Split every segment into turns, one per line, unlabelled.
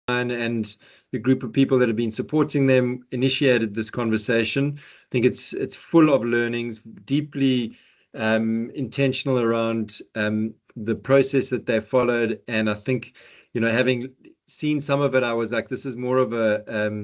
and the group of people that have been supporting them initiated this conversation. I think it's full of learnings, deeply intentional around the process that they followed. And I think, having seen some of it, I was like, this is more of a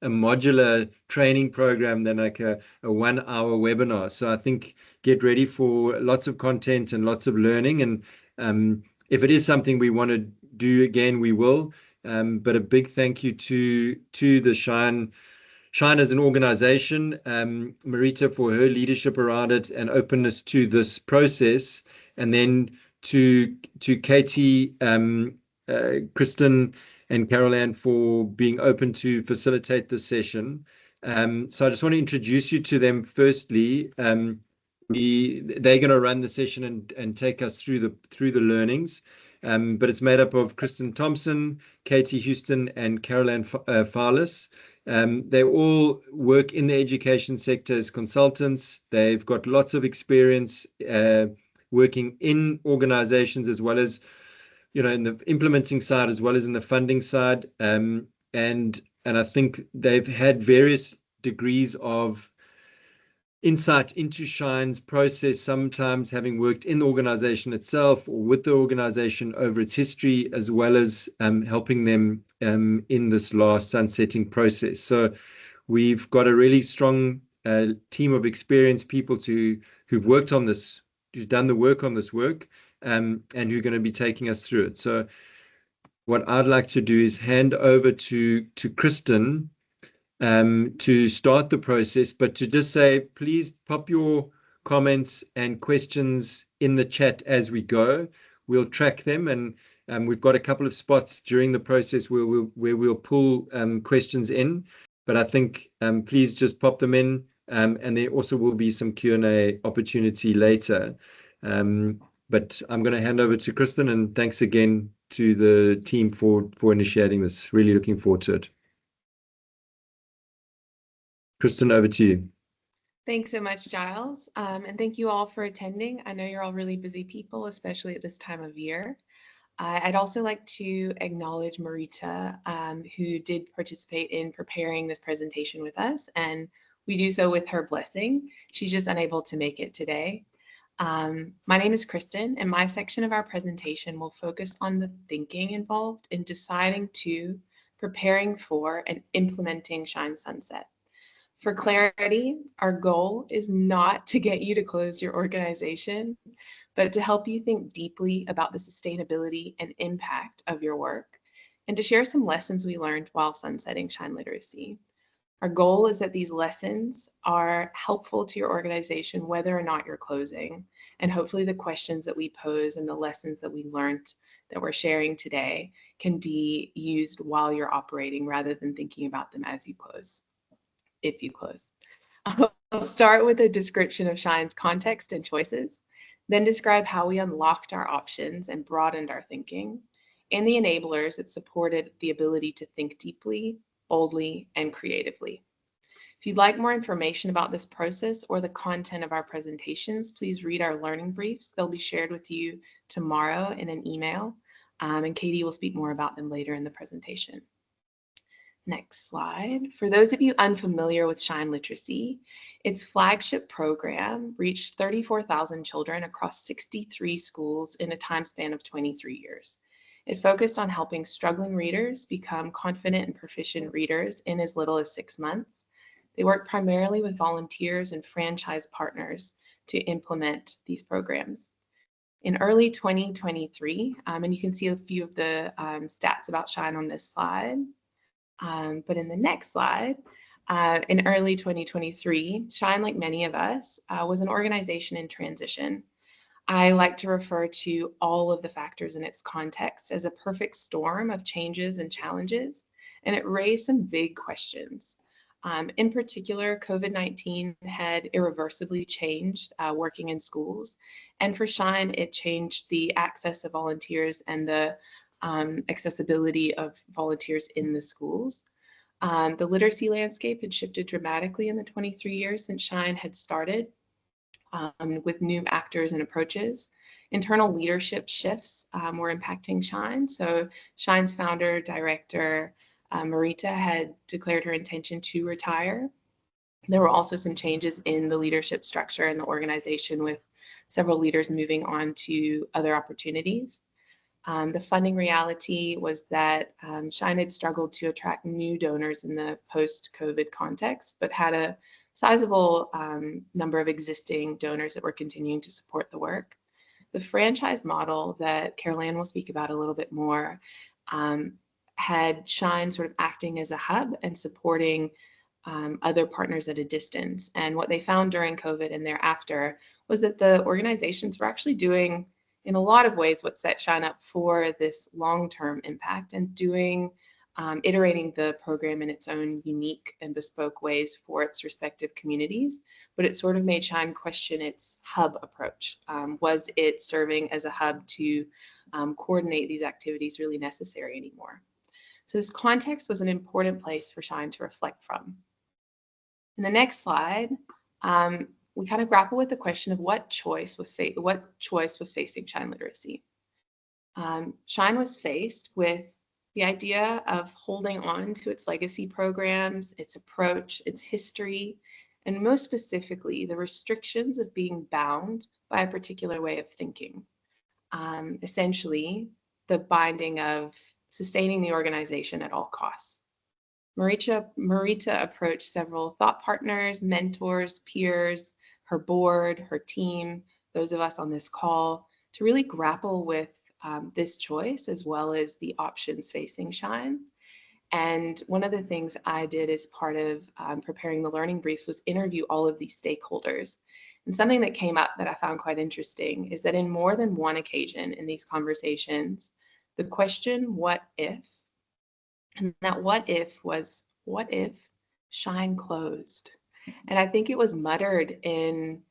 modular training program than like a 1 hour webinar. So I think get ready for lots of content and lots of learning. And if it is something we want to do again, we will. But a big thank you to the Shine as an organization, Marita for her leadership around it and openness to this process, and then to Katie, Kristen, and Carol Ann for being open to facilitate this session. So I just want to introduce you to them. Firstly, they're going to run the session and take us through the learnings. But it's made up of Kristen Thompson, Katie Houston, and Carol Ann Fowlis. They all work in the education sector as consultants. They've got lots of experience working in organizations, as well as, in the implementing side, as well as in the funding side. And I think they've had various degrees of insight into Shine's process, sometimes having worked in the organization itself or with the organization over its history, as well as helping them in this last sunsetting process. So we've got a really strong team of experienced people who've worked on this, who've done the work on this work, and who are going to be taking us through it. So what I'd like to do is hand over to Kristen to start the process, but to just say, please pop your comments and questions in the chat as we go. We'll track them, and we've got a couple of spots during the process where we'll pull questions in. But I think please just pop them in, and there also will be some Q&A opportunity later. But I'm going to hand over to Kristen, and thanks again to the team for initiating this. Really looking forward to it. Kristen, over to you.
Thanks so much, Giles. And thank you all for attending. I know you're all really busy people, especially at this time of year. I'd also like to acknowledge Marita, who did participate in preparing this presentation with us, and we do so with her blessing. She's just unable to make it today. My name is Kristen, and my section of our presentation will focus on the thinking involved in deciding to, preparing for, and implementing Shine Sunset. For clarity, our goal is not to get you to close your organization, but to help you think deeply about the sustainability and impact of your work, and to share some lessons we learned while sunsetting Shine Literacy. Our goal is that these lessons are helpful to your organization, whether or not you're closing, and hopefully the questions that we pose and the lessons that we learned that we're sharing today can be used while you're operating rather than thinking about them as you close. If you close. I'll start with a description of Shine's context and choices, then describe how we unlocked our options and broadened our thinking, and the enablers that supported the ability to think deeply, boldly, and creatively. If you'd like more information about this process or the content of our presentations, please read our learning briefs. They'll be shared with you tomorrow in an email, and Katie will speak more about them later in the presentation. Next slide. For those of you unfamiliar with Shine Literacy, its flagship program reached 34,000 children across 63 schools in a time span of 23 years. It focused on helping struggling readers become confident and proficient readers in as little as 6 months. They worked primarily with volunteers and franchise partners to implement these programs. In early 2023, and you can see a few of the stats about Shine on this slide, but in the next slide, in early 2023, Shine, like many of us, was an organization in transition. I like to refer to all of the factors in its context as a perfect storm of changes and challenges, and it raised some big questions. In particular, COVID-19 had irreversibly changed working in schools, and for Shine, it changed the access of volunteers and the accessibility of volunteers in the schools. The literacy landscape had shifted dramatically in the 23 years since Shine had started, with new actors and approaches. internal leadership shifts were impacting Shine. So Shine's founder, director, Marita, had declared her intention to retire. There were also some changes in the leadership structure in the organization, with several leaders moving on to other opportunities. The funding reality was that Shine had struggled to attract new donors in the post-COVID context, but had a sizable number of existing donors that were continuing to support the work. The franchise model that Carol-Ann will speak about a little bit more had Shine sort of acting as a hub and supporting other partners at a distance. And what they found during COVID and thereafter was that the organizations were actually doing, in a lot of ways, what set Shine up for this long-term impact, and iterating the program in its own unique and bespoke ways for its respective communities. But it sort of made Shine question its hub approach. Was it serving as a hub to coordinate these activities really necessary anymore? So this context was an important place for Shine to reflect from. In the next slide, we kind of grapple with the question of what choice was facing Shine Literacy. Shine was faced with the idea of holding on to its legacy programs, its approach, its history, and most specifically, the restrictions of being bound by a particular way of thinking. Essentially, the binding of sustaining the organization at all costs. Marita approached several thought partners, mentors, peers, her board, her team, those of us on this call, to really grapple with this choice, as well as the options facing Shine. And one of the things I did as part of preparing the learning briefs was interview all of these stakeholders. And something that came up that I found quite interesting is that in more than one occasion in these conversations, the question, what if? And that what if was, what if Shine closed? And I think it was muttered in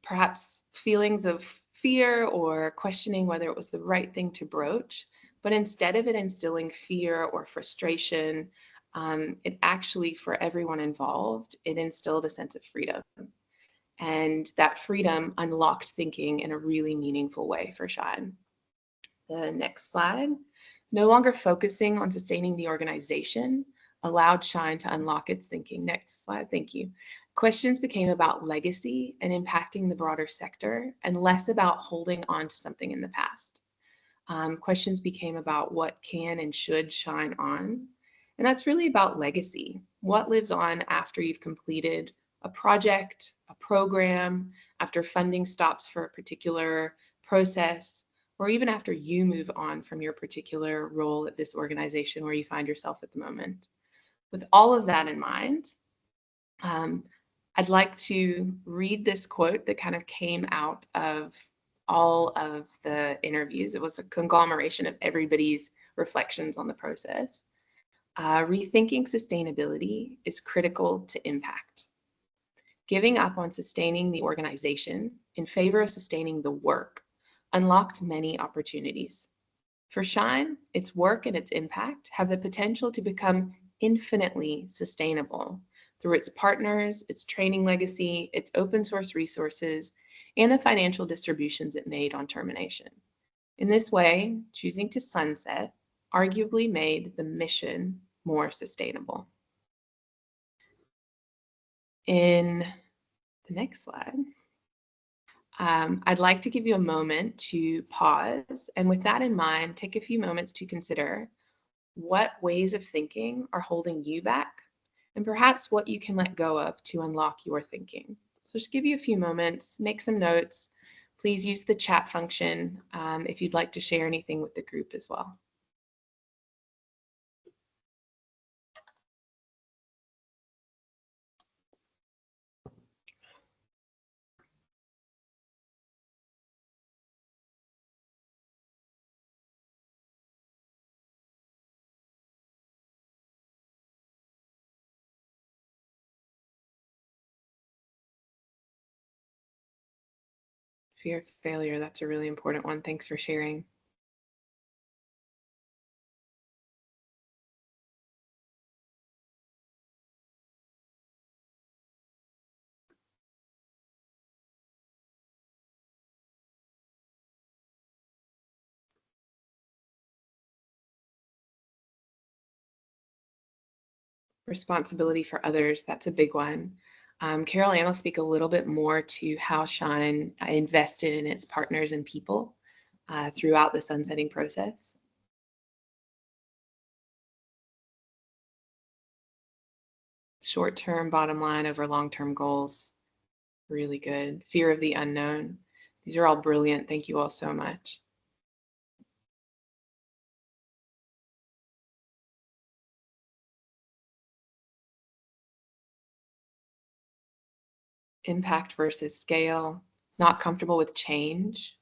perhaps feelings of fear or questioning whether it was the right thing to broach. But instead of it instilling fear or frustration, it actually, for everyone involved, it instilled a sense of freedom. And that freedom unlocked thinking in a really meaningful way for Shine. The next slide. No longer focusing on sustaining the organization allowed Shine to unlock its thinking. Next slide, thank you. Questions became about legacy and impacting the broader sector, and less about holding on to something in the past. Questions became about what can and should Shine on. And that's really about legacy. What lives on after you've completed a project, a program, after funding stops for a particular process, or even after you move on from your particular role at this organization where you find yourself at the moment. With all of that in mind, I'd like to read this quote that kind of came out of all of the interviews. It was a conglomeration of everybody's reflections on the process. Rethinking sustainability is critical to impact. Giving up on sustaining the organization in favor of sustaining the work unlocked many opportunities. For Shine, its work and its impact have the potential to become infinitely sustainable through its partners, its training legacy, its open source resources, and the financial distributions it made on termination. In this way, choosing to sunset arguably made the mission more sustainable. In the next slide, I'd like to give you a moment to pause, and with that in mind, take a few moments to consider what ways of thinking are holding you back, and perhaps what you can let go of to unlock your thinking. So just give you a few moments, make some notes. Please use the chat function if you'd like to share anything with the group as well. Fear of failure, that's a really important one. Thanks for sharing. Responsibility for others, that's a big one. Carol Ann will speak a little bit more to how Shine invested in its partners and people throughout the sunsetting process. Short-term bottom line over long-term goals, really good. Fear of the unknown. These are all brilliant. Thank you all so much. Impact versus scale, not comfortable with change,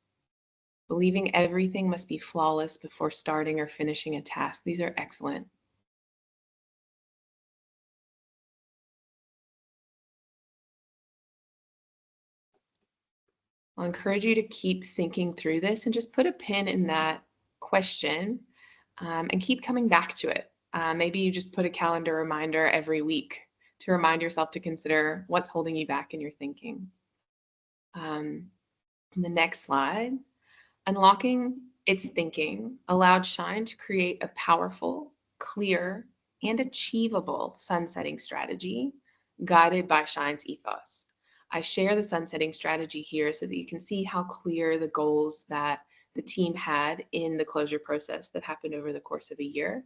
believing everything must be flawless before starting or finishing a task. These are excellent. I'll encourage you to keep thinking through this and just put a pin in that question and keep coming back to it. Maybe you just put a calendar reminder every week to remind yourself to consider what's holding you back in your thinking. The next slide, unlocking its thinking allowed Shine to create a powerful, clear, and achievable sunsetting strategy guided by Shine's ethos. I share the sunsetting strategy here so that you can see how clear the goals that the team had in the closure process that happened over the course of a year.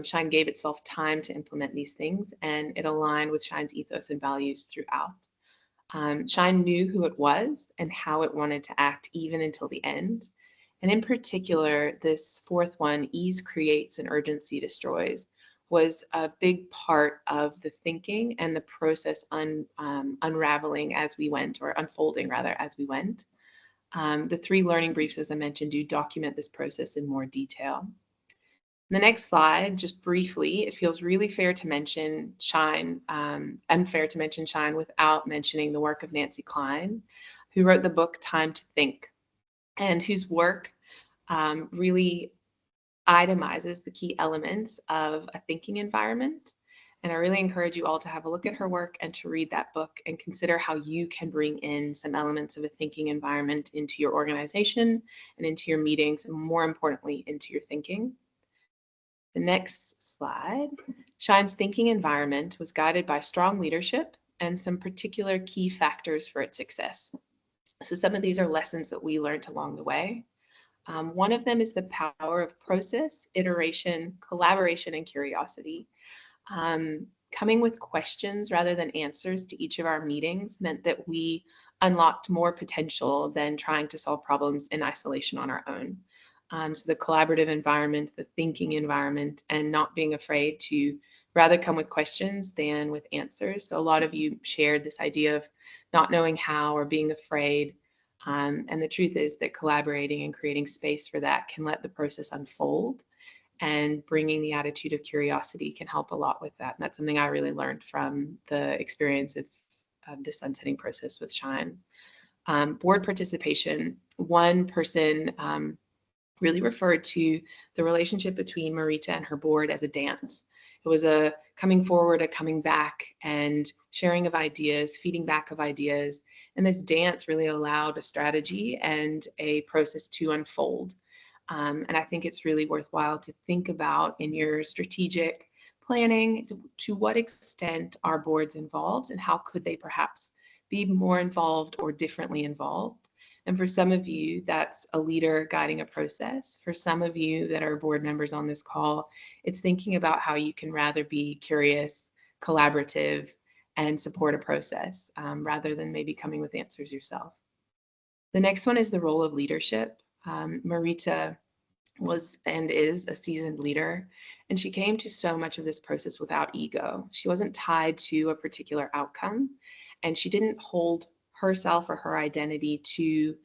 Shine gave itself time to implement these things, and it aligned with Shine's ethos and values throughout. Shine knew who it was and how it wanted to act even until the end. And in particular, this fourth one, ease creates and urgency destroys, was a big part of the thinking and the process unraveling as we went, or unfolding rather, as we went. The 3 learning briefs, as I mentioned, do document this process in more detail. The next slide, just briefly, it feels really fair to mention Shine, unfair to mention Shine without mentioning the work of Nancy Kline, who wrote the book Time to Think, and whose work really itemizes the key elements of a thinking environment. And I really encourage you all to have a look at her work and to read that book and consider how you can bring in some elements of a thinking environment into your organization and into your meetings, and more importantly, into your thinking. The next slide, Shine's thinking environment was guided by strong leadership and some particular key factors for its success. So some of these are lessons that we learned along the way. One of them is the power of process, iteration, collaboration, and curiosity. Coming with questions rather than answers to each of our meetings meant that we unlocked more potential than trying to solve problems in isolation on our own. So the collaborative environment, the thinking environment, and not being afraid to rather come with questions than with answers. So a lot of you shared this idea of not knowing how or being afraid. And the truth is that collaborating and creating space for that can let the process unfold, and bringing the attitude of curiosity can help a lot with that. And that's something I really learned from the experience of the sunsetting process with Shine. Board participation, one person really referred to the relationship between Marita and her board as a dance. It was a coming forward, a coming back, and sharing of ideas, feeding back of ideas. And this dance really allowed a strategy and a process to unfold. And I think it's really worthwhile to think about in your strategic planning to what extent are boards involved, and how could they perhaps be more involved or differently involved. And for some of you, that's a leader guiding a process. For some of you that are board members on this call, it's thinking about how you can rather be curious, collaborative, and support a process rather than maybe coming with answers yourself. The next one is the role of leadership. Marita was and is a seasoned leader, and she came to so much of this process without ego. She wasn't tied to a particular outcome, and she didn't hold herself or her identity to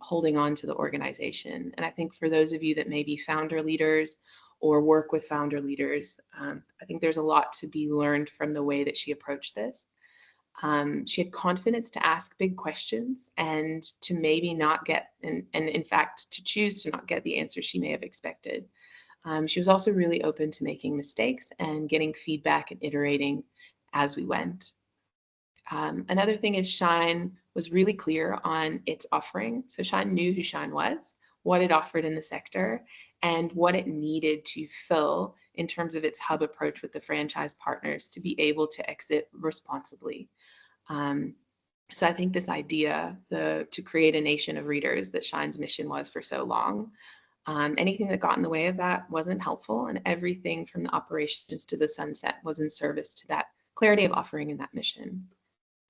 holding on to the organization. And I think for those of you that may be founder leaders or work with founder leaders, I think there's a lot to be learned from the way that she approached this. She had confidence to ask big questions and to maybe not get, and in fact, to choose to not get the answer she may have expected. She was also really open to making mistakes and getting feedback and iterating as we went. Another thing is Shine was really clear on its offering. So Shine knew who Shine was, what it offered in the sector, and what it needed to fill in terms of its hub approach with the franchise partners to be able to exit responsibly. So I think this idea, to create a nation of readers that Shine's mission was for so long, anything that got in the way of that wasn't helpful, and everything from the operations to the sunset was in service to that clarity of offering and that mission.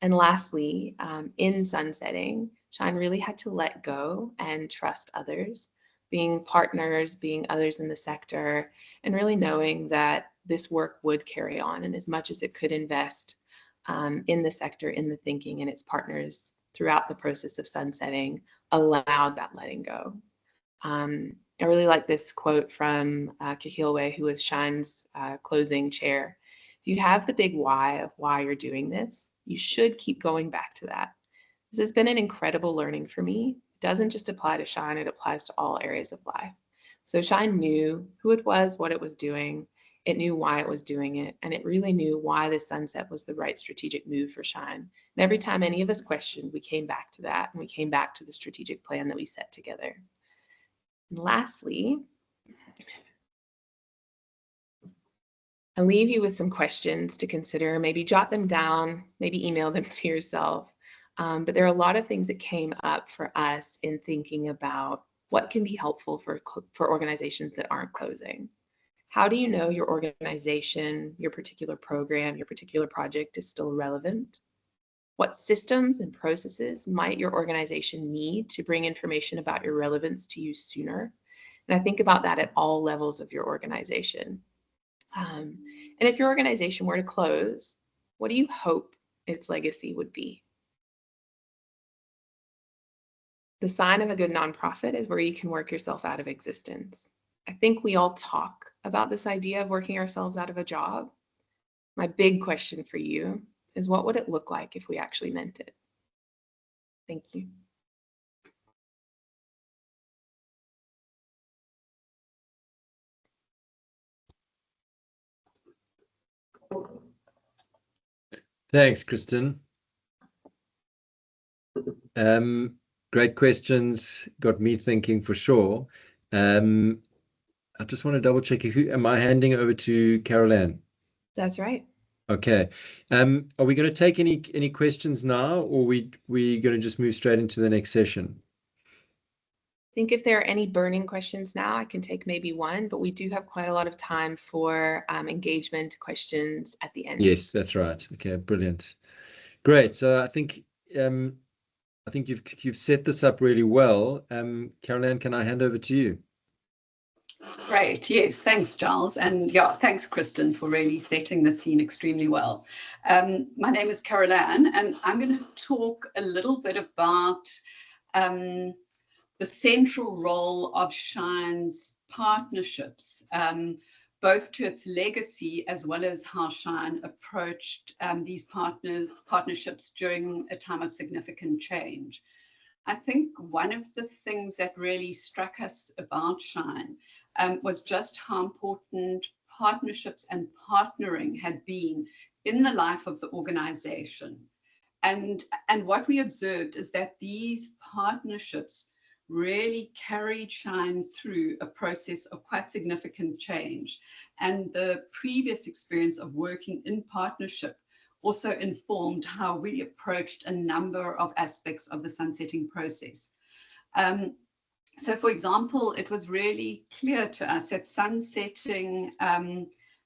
And lastly, in sunsetting, Shine really had to let go and trust others, being partners, being others in the sector, and really knowing that this work would carry on. And as much as it could invest in the sector, in the thinking, and its partners throughout the process of sunsetting, allowed that letting go. I really like this quote from Kahilwe, who was Shine's closing chair. If you have the big why of why you're doing this, you should keep going back to that. This has been an incredible learning for me. It doesn't just apply to Shine, it applies to all areas of life. So Shine knew who it was, what it was doing. It knew why it was doing it, and it really knew why the sunset was the right strategic move for Shine. And every time any of us questioned, we came back to that, and we came back to the strategic plan that we set together. And lastly, I'll leave you with some questions to consider. Maybe jot them down, maybe email them to yourself. But there are a lot of things that came up for us in thinking about what can be helpful for organizations that aren't closing. How do you know your organization, your particular program, your particular project is still relevant? What systems and processes might your organization need to bring information about your relevance to you sooner? And I think about that at all levels of your organization. And if your organization were to close, what do you hope its legacy would be? The sign of a good nonprofit is where you can work yourself out of existence. I think we all talk about this idea of working ourselves out of a job. My big question for you is, what would it look like if we actually meant it? Thank you.
Thanks, Kristen. Great questions. Got me thinking for sure. I just want to double check. Who am I handing over to? Carol-Ann?
That's right.
Okay. Are we going to take any questions now, or we going to just move straight into the next session?
I think if there are any burning questions now, I can take maybe one, but we do have quite a lot of time for engagement questions at the end.
Yes, that's right. Okay, brilliant. Great. So I think you've set this up really well. Carol-Ann, can I hand over to you?
Great. Yes, thanks, Giles. And yeah, thanks, Kristen, for really setting the scene extremely well. My name is Carol-Ann, and I'm going to talk a little bit about the central role of Shine's partnerships, both to its legacy as well as how Shine approached these partnerships during a time of significant change. I think one of the things that really struck us about Shine was just how important partnerships and partnering had been in the life of the organization. And what we observed is that these partnerships really carried Shine through a process of quite significant change. And the previous experience of working in partnership also informed how we approached a number of aspects of the sunsetting process. So, for example, it was really clear to us that sunsetting,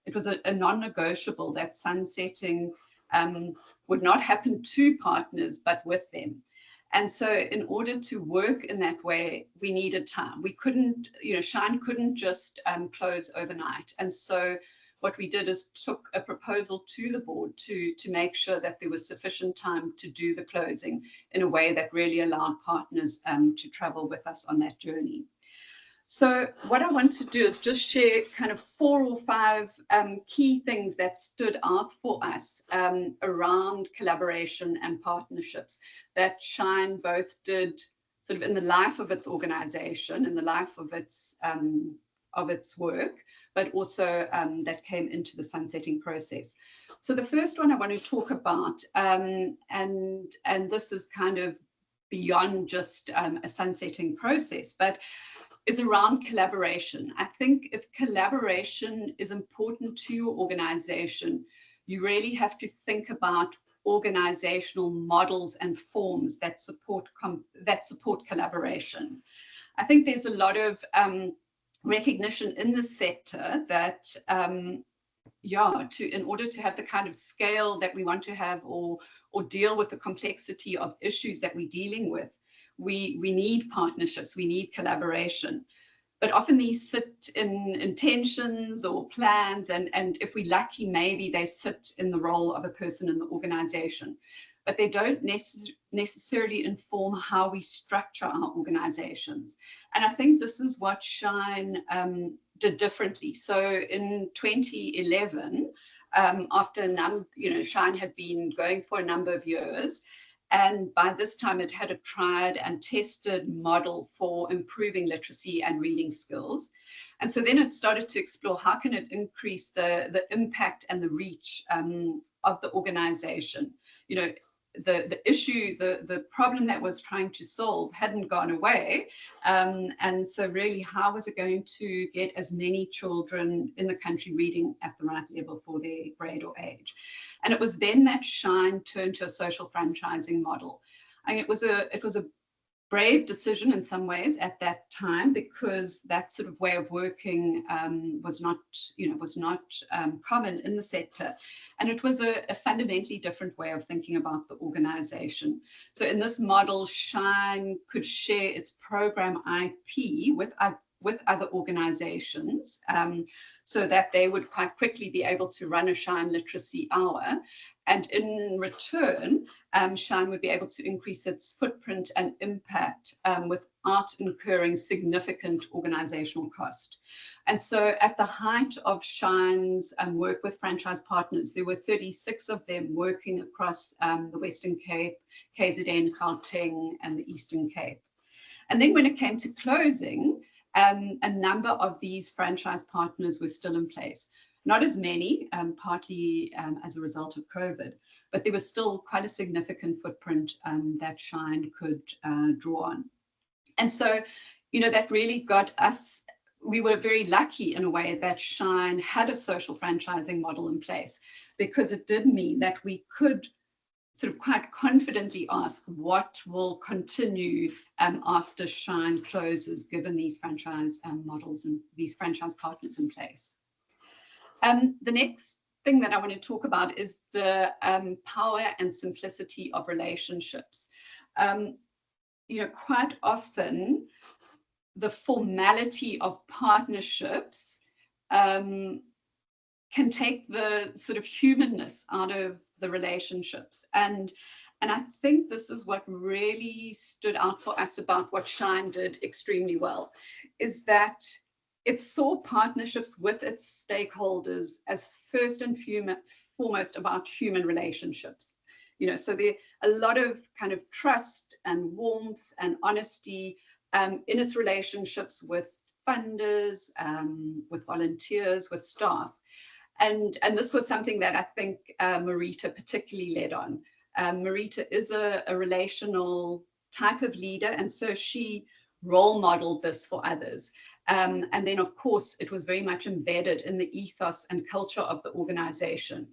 it was a non-negotiable that sunsetting would not happen to partners, but with them. And so in order to work in that way, we needed time. We couldn't, Shine couldn't just close overnight. And so what we did is took a proposal to the board to make sure that there was sufficient time to do the closing in a way that really allowed partners to travel with us on that journey. So what I want to do is just share kind of 4 or 5 key things that stood out for us around collaboration and partnerships that Shine both did sort of in the life of its organization, in the life of its work, but also that came into the sunsetting process. So the first one I want to talk about, and this is kind of beyond just a sunsetting process, but is around collaboration. I think if collaboration is important to your organization, you really have to think about organizational models and forms that support collaboration. I think there's a lot of recognition in the sector that in order to have the kind of scale that we want to have, or deal with the complexity of issues that we're dealing with, we need partnerships, we need collaboration. But often these sit in intentions or plans, and if we're lucky, maybe they sit in the role of a person in the organization, but they don't necessarily inform how we structure our organizations. And I think this is what Shine did differently. So in 2011, after Shine had been going for a number of years, and by this time it had a tried and tested model for improving literacy and reading skills. And so then it started to explore how can it increase the impact and the reach of the organization. The issue, the problem that was trying to solve hadn't gone away. And so really, how was it going to get as many children in the country reading at the right level for their grade or age? And it was then that Shine turned to a social franchising model. And it was a brave decision in some ways at that time, because that sort of way of working was not common in the sector, and it was a fundamentally different way of thinking about the organization. So in this model, Shine could share its program IP with other organizations, so that they would quite quickly be able to run a Shine Literacy Hour. And in return, Shine would be able to increase its footprint and impact without incurring significant organizational cost. And so at the height of Shine's work with franchise partners, there were 36 of them working across the Western Cape, KZN, Gauteng, and the Eastern Cape. And then when it came to closing, a number of these franchise partners were still in place. Not as many, partly as a result of COVID, but there was still quite a significant footprint that Shine could draw on. And so, that really got us, we were very lucky in a way that Shine had a social franchising model in place, because it did mean that we could sort of quite confidently ask what will continue after Shine closes, given these franchise models and these franchise partners in place. The next thing that I want to talk about is the power and simplicity of relationships. Quite often the formality of partnerships can take the sort of humanness out of the relationships. And I think this is what really stood out for us about what Shine did extremely well, is that it saw partnerships with its stakeholders as first and foremost about human relationships. So there a lot of kind of trust and warmth and honesty in its relationships with funders, with volunteers, with staff. And this was something that I think Marita particularly led on. Marita is a relational type of leader, and so she role modeled this for others. And then, of course, it was very much embedded in the ethos and culture of the organization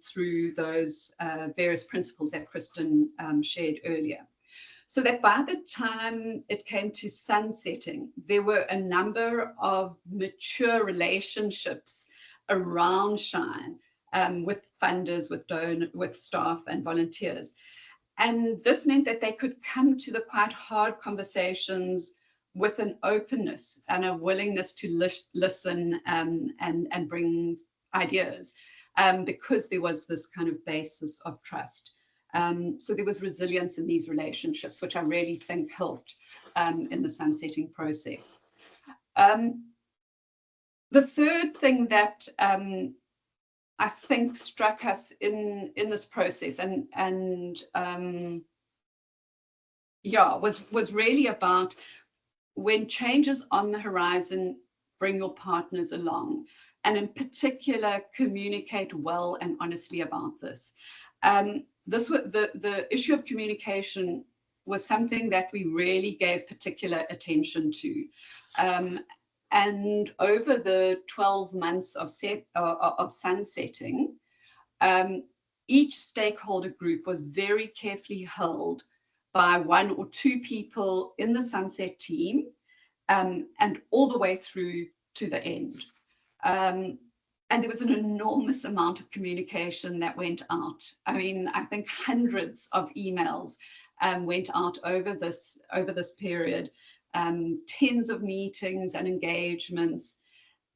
through those various principles that Kristen shared earlier. So that by the time it came to sunsetting, there were a number of mature relationships around Shine with funders, with staff and volunteers. And this meant that they could come to the quite hard conversations with an openness and a willingness to listen and bring ideas, because there was this kind of basis of trust. So there was resilience in these relationships, which I really think helped in the sunsetting process. The third thing that I think struck us in this process was really about when changes on the horizon, bring your partners along, and in particular communicate well and honestly about this. The issue of communication was something that we really gave particular attention to. And over the 12 months of sunsetting, each stakeholder group was very carefully held by 1 or 2 people in the Sunset team, and all the way through to the end. And there was an enormous amount of communication that went out. I mean, I think hundreds of emails went out over this period, tens of meetings and engagements,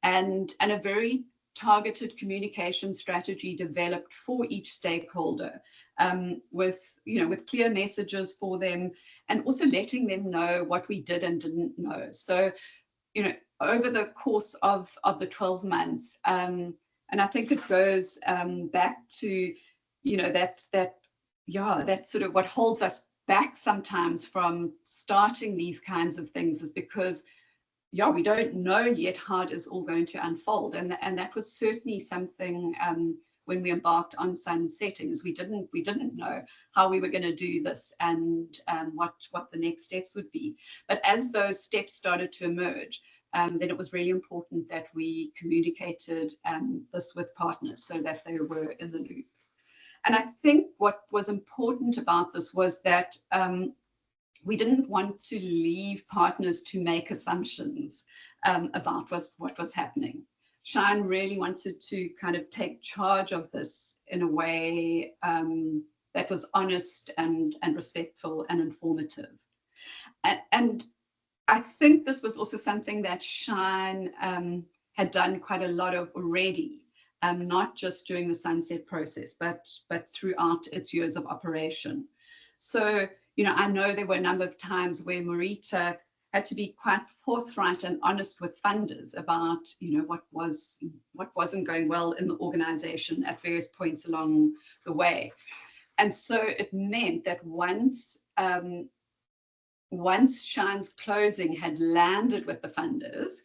and a very targeted communication strategy developed for each stakeholder, with clear messages for them, and also letting them know what we did and didn't know. So, over the course of the 12 months, and I think it goes back to, that's sort of what holds us back sometimes from starting these kinds of things, is because we don't know yet how it is all going to unfold, and that was certainly something when we embarked on sunsetting, is we didn't know how we were going to do this and what the next steps would be. But as those steps started to emerge, then it was really important that we communicated this with partners so that they were in the loop. And I think what was important about this was that we didn't want to leave partners to make assumptions about what was happening. Shine really wanted to kind of take charge of this in a way that was honest and respectful and informative. And I think this was also something that Shine had done quite a lot of already, not just during the sunset process, but throughout its years of operation. So, I know there were a number of times where Marita had to be quite forthright and honest with funders about, what wasn't going well in the organization at various points along the way. And so it meant that once Shine's closing had landed with the funders,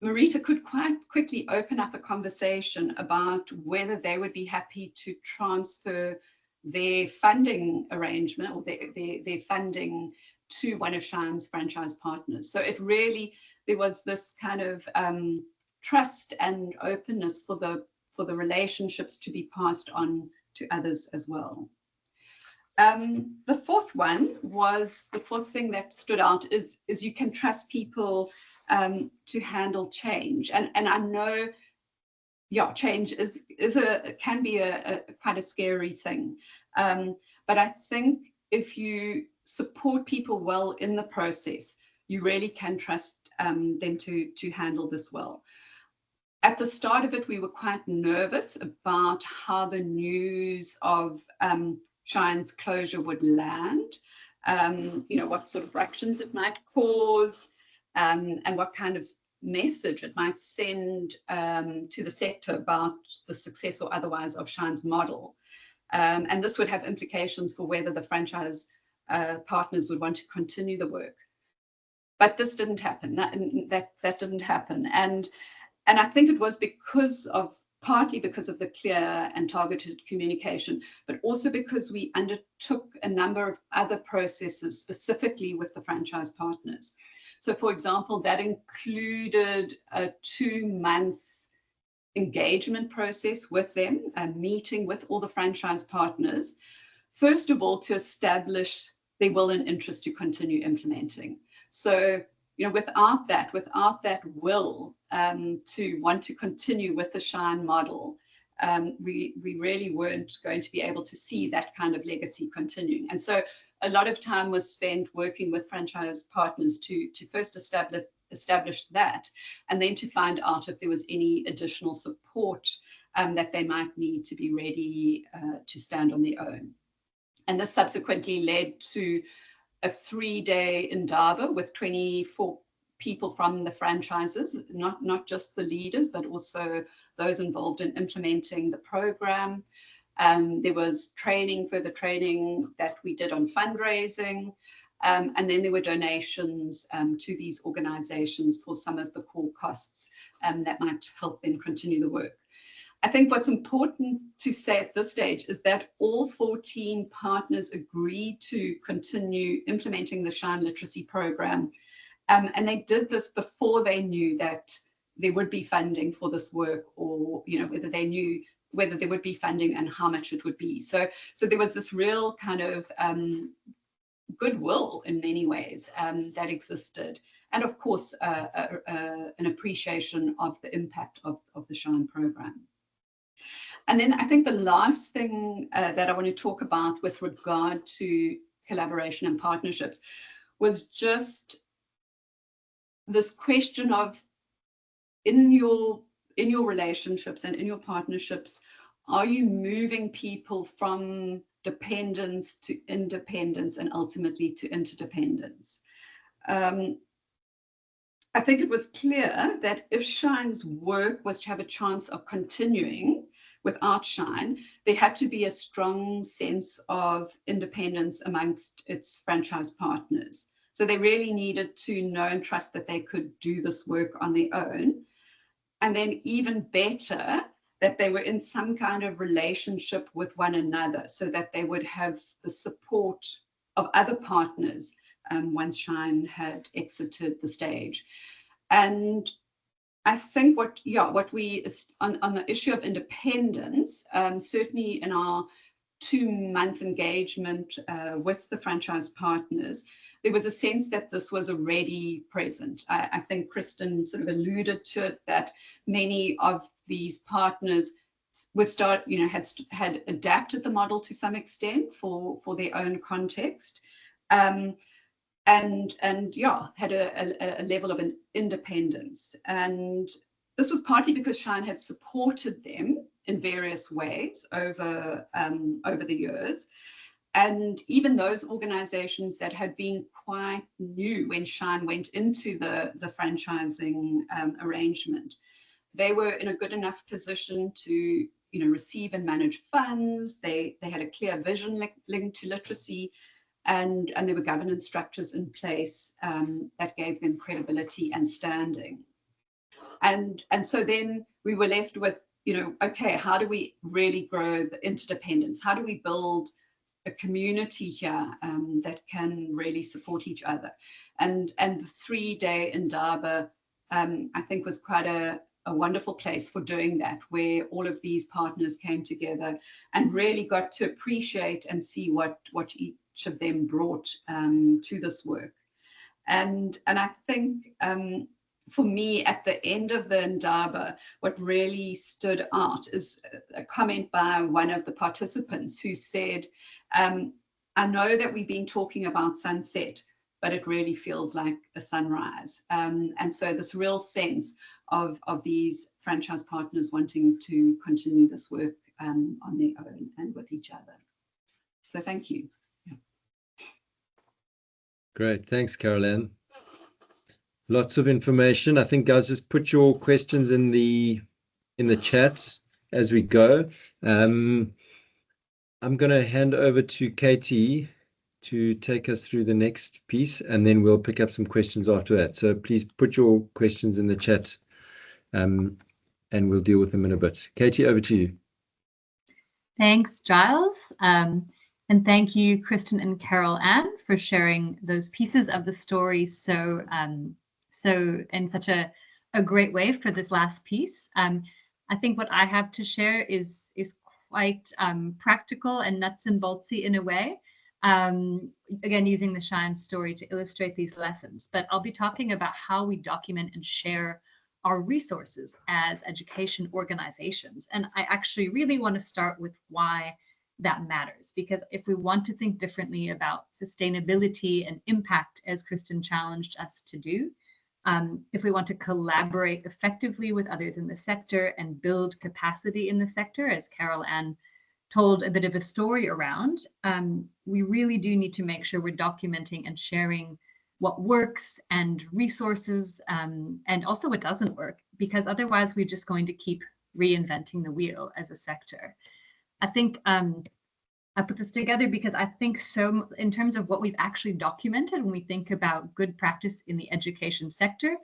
Marita could quite quickly open up a conversation about whether they would be happy to transfer their funding arrangement or their funding to one of Shine's franchise partners. So it really, there was this kind of trust and openness for the relationships to be passed on to others as well. The fourth thing that stood out is you can trust people to handle change. And I know, change can be a quite a scary thing. But I think if you support people well in the process, you really can trust them to handle this well. At the start of it, we were quite nervous about how the news of Shine's closure would land, what sort of fractions it might cause, and what kind of message it might send to the sector about the success or otherwise of Shine's model. And this would have implications for whether the franchise partners would want to continue the work. But this didn't happen. That didn't happen. And I think it was partly because of the clear and targeted communication, but also because we undertook a number of other processes specifically with the franchise partners. So, for example, that included a 2-month engagement process with them, a meeting with all the franchise partners, first of all, to establish their will and interest to continue implementing. So, without that will to want to continue with the Shine model, we really weren't going to be able to see that kind of legacy continuing. And so a lot of time was spent working with franchise partners to first establish that, and then to find out if there was any additional support that they might need to be ready to stand on their own. And this subsequently led to a 3-day Indaba with 24 people from the franchises, not just the leaders, but also those involved in implementing the program. There was further training that we did on fundraising, and then there were donations to these organizations for some of the core costs that might help them continue the work. I think what's important to say at this stage is that all 14 partners agreed to continue implementing the Shine Literacy Program. And they did this before they knew that there would be funding for this work, or whether they knew whether there would be funding and how much it would be. So there was this real kind of goodwill in many ways that existed. And of course, an appreciation of the impact of the Shine program. And then I think the last thing that I want to talk about with regard to collaboration and partnerships was just this question of, in your relationships and in your partnerships, are you moving people from dependence to independence and ultimately to interdependence? I think it was clear that if Shine's work was to have a chance of continuing without Shine, there had to be a strong sense of independence amongst its franchise partners. So they really needed to know and trust that they could do this work on their own. And then even better, that they were in some kind of relationship with one another, so that they would have the support of other partners once Shine had exited the stage. And I think what we, on the issue of independence, certainly in our 2-month engagement with the franchise partners, there was a sense that this was already present. I think Kristen sort of alluded to it, that many of these partners had adapted the model to some extent for their own context, and had a level of an independence. And this was partly because Shine had supported them in various ways over the years. And even those organizations that had been quite new when Shine went into the franchising arrangement, they were in a good enough position to receive and manage funds. They had a clear vision linked to literacy, and there were governance structures in place that gave them credibility and standing. And so then we were left with, okay, how do we really grow the interdependence? How do we build a community here that can really support each other? And the 3-day Indaba, I think, was quite a wonderful place for doing that, where all of these partners came together and really got to appreciate and see what each of them brought to this work. And I think for me, at the end of the Indaba, what really stood out is a comment by one of the participants who said, I know that we've been talking about sunset, but it really feels like a sunrise. And so this real sense of these franchise partners wanting to continue this work on their own and with each other. So thank you. Yeah.
Great, thanks, Carol-Ann. Lots of information. I think, guys, just put your questions in the chats as we go. I'm going to hand over to Katie to take us through the next piece, and then we'll pick up some questions after that. So please put your questions in the chat, and we'll deal with them in a bit. Katie, over to you.
Thanks, Giles. And thank you, Kristen and Carol-Ann, for sharing those pieces of the story so in such a great way for this last piece. I think what I have to share is quite practical and nuts and boltsy in a way. Again, using the Shine story to illustrate these lessons, but I'll be talking about how we document and share our resources as education organizations. And I actually really want to start with why that matters, because if we want to think differently about sustainability and impact, as Kristen challenged us to do, if we want to collaborate effectively with others in the sector and build capacity in the sector, as Carol-Ann told a bit of a story around, we really do need to make sure we're documenting and sharing what works and resources, and also what doesn't work, because otherwise we're just going to keep reinventing the wheel as a sector. I think I put this together because I think so in terms of what we've actually documented when we think about good practice in the education sector,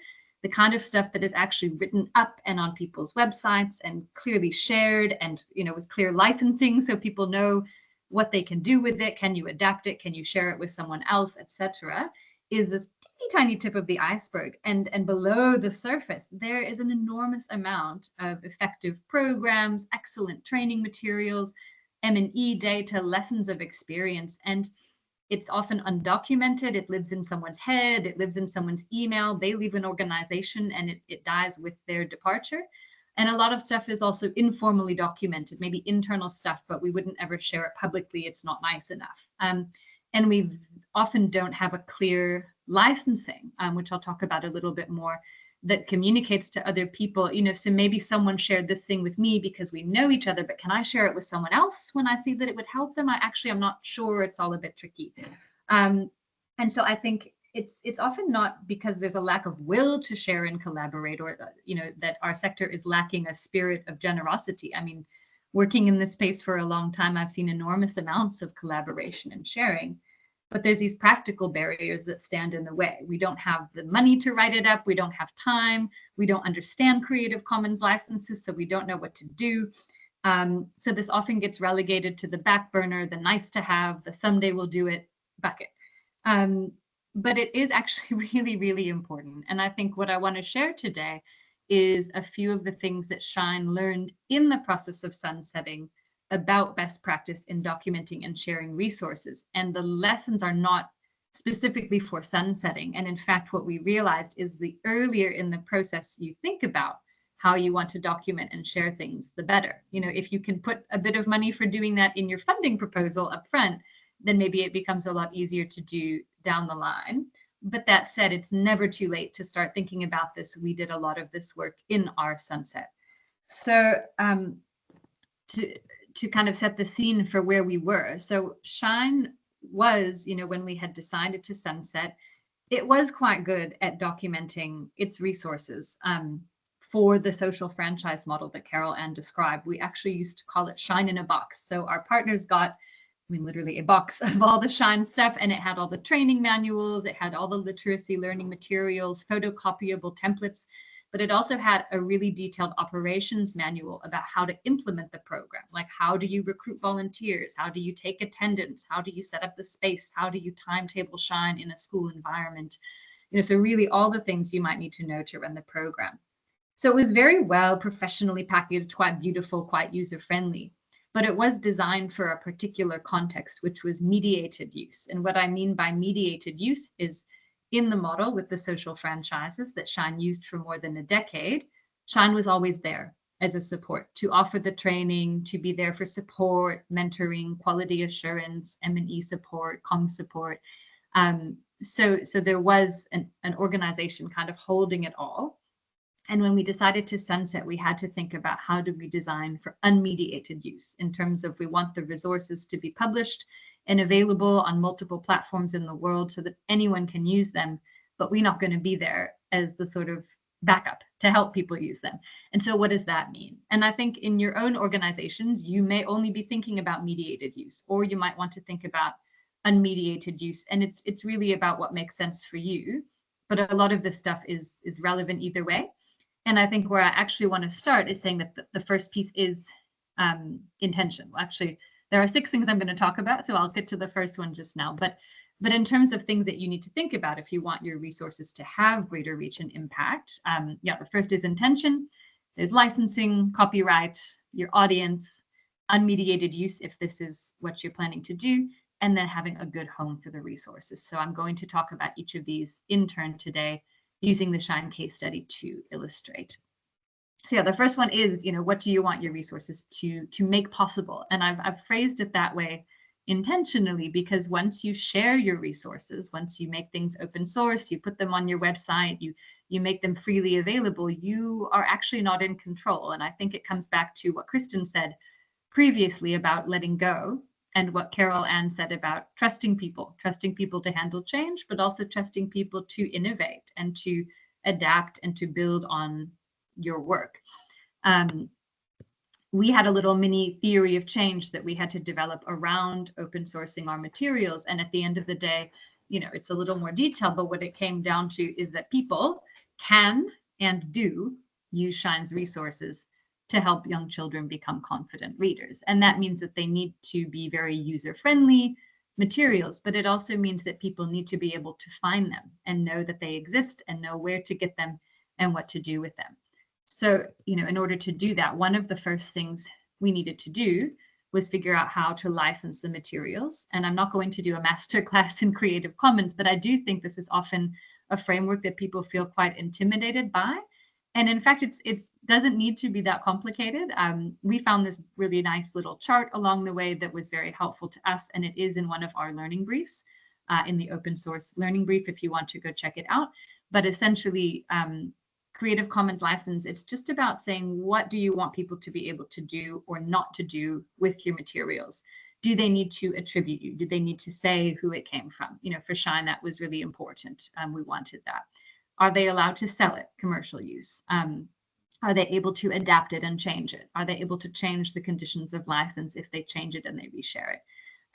the kind of stuff that is actually written up and on people's websites and clearly shared and, with clear licensing so people know what they can do with it. Can you adapt it? Can you share it with someone else, etc., is this tiny tip of the iceberg. And below the surface, there is an enormous amount of effective programs, excellent training materials, M&E data, lessons of experience. And it's often undocumented. It lives in someone's head. It lives in someone's email. They leave an organization and it dies with their departure. And a lot of stuff is also informally documented, maybe internal stuff, but we wouldn't ever share it publicly. It's not nice enough. And we often don't have a clear licensing, which I'll talk about a little bit more, that communicates to other people. So maybe someone shared this thing with me because we know each other, but can I share it with someone else when I see that it would help them? I'm not sure. It's all a bit tricky. And so I think it's often not because there's a lack of will to share and collaborate, or that our sector is lacking a spirit of generosity. I mean, working in this space for a long time, I've seen enormous amounts of collaboration and sharing, but there's these practical barriers that stand in the way. We don't have the money to write it up. We don't have time. We don't understand Creative Commons licenses, so we don't know what to do. So this often gets relegated to the back burner, the nice to have, the someday we'll do it bucket. But it is actually really, really important. And I think what I want to share today is a few of the things that Shine learned in the process of sunsetting about best practice in documenting and sharing resources. And the lessons are not specifically for sunsetting. And in fact, what we realized is the earlier in the process you think about how you want to document and share things, the better. If you can put a bit of money for doing that in your funding proposal up front, then maybe it becomes a lot easier to do down the line. But that said, it's never too late to start thinking about this. We did a lot of this work in our sunset. So to kind of set the scene for where we were. So Shine was, when we had decided to sunset, it was quite good at documenting its resources for the social franchise model that Carol Ann described. We actually used to call it Shine in a box. So our partners got, literally a box of all the Shine stuff, and it had all the training manuals, it had all the literacy learning materials, photocopyable templates, but it also had a really detailed operations manual about how to implement the program. Like, how do you recruit volunteers? How do you take attendance? How do you set up the space? How do you timetable Shine in a school environment? So really all the things you might need to know to run the program. So it was very well professionally packaged, quite beautiful, quite user-friendly. But it was designed for a particular context, which was mediated use. And what I mean by mediated use is in the model with the social franchises that Shine used for more than a decade, Shine was always there as a support to offer the training, to be there for support, mentoring, quality assurance, M&E support, comm support. So there was an organization kind of holding it all. And when we decided to sunset, we had to think about how do we design for unmediated use in terms of we want the resources to be published and available on multiple platforms in the world so that anyone can use them, but we're not going to be there as the sort of backup to help people use them. And so what does that mean? And I think in your own organizations, you may only be thinking about mediated use, or you might want to think about unmediated use. And it's really about what makes sense for you. But a lot of this stuff is relevant either way. And I think where I actually want to start is saying that the first piece is intention. Well, actually, there are 6 things I'm going to talk about, so I'll get to the first one just now. But in terms of things that you need to think about if you want your resources to have greater reach and impact, the first is intention. There's licensing, copyright, your audience, unmediated use if this is what you're planning to do, and then having a good home for the resources. So I'm going to talk about each of these in turn today, using the Shine case study to illustrate. So the first one is, what do you want your resources to make possible? And I've phrased it that way intentionally because once you share your resources, once you make things open source, you put them on your website, you make them freely available, you are actually not in control. And I think it comes back to what Kristen said previously about letting go, and what Carol Ann said about trusting people to handle change, but also trusting people to innovate and to adapt and to build on your work. We had a little mini theory of change that we had to develop around open sourcing our materials. And at the end of the day, it's a little more detailed, but what it came down to is that people can and do use Shine's resources to help young children become confident readers. And that means that they need to be very user-friendly materials, but it also means that people need to be able to find them and know that they exist and know where to get them and what to do with them. So, in order to do that, one of the first things we needed to do was figure out how to license the materials. And I'm not going to do a masterclass in Creative Commons, but I do think this is often a framework that people feel quite intimidated by. And in fact, it doesn't need to be that complicated. We found this really nice little chart along the way that was very helpful to us, and it is in one of our learning briefs, in the open source learning brief, if you want to go check it out. But essentially, Creative Commons license, it's just about saying, what do you want people to be able to do or not to do with your materials? Do they need to attribute you? Do they need to say who it came from? For Shine, that was really important. We wanted that. Are they allowed to sell it, commercial use? Are they able to adapt it and change it? Are they able to change the conditions of license if they change it and they reshare it?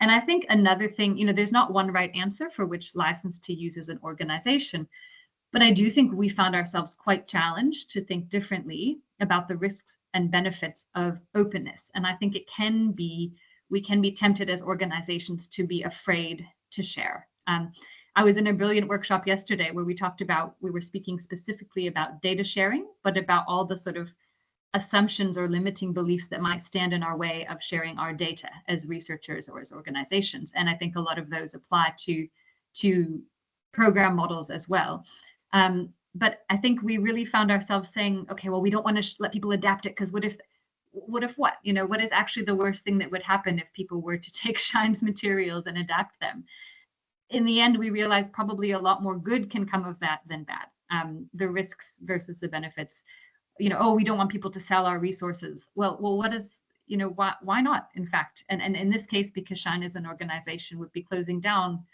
And I think another thing, there's not one right answer for which license to use as an organization, but I do think we found ourselves quite challenged to think differently about the risks and benefits of openness. And I think we can be tempted as organizations to be afraid to share. I was in a brilliant workshop yesterday where we were speaking specifically about data sharing, but about all the sort of assumptions or limiting beliefs that might stand in our way of sharing our data as researchers or as organizations. And I think a lot of those apply to program models as well. But I think we really found ourselves saying, okay, well, we don't want to let people adapt it, because what if what? What is actually the worst thing that would happen if people were to take Shine's materials and adapt them? In the end, we realized probably a lot more good can come of that than bad. The risks versus the benefits. We don't want people to sell our resources. Well, what is, why not, in fact? And in this case, because Shine as an organization would be closing down,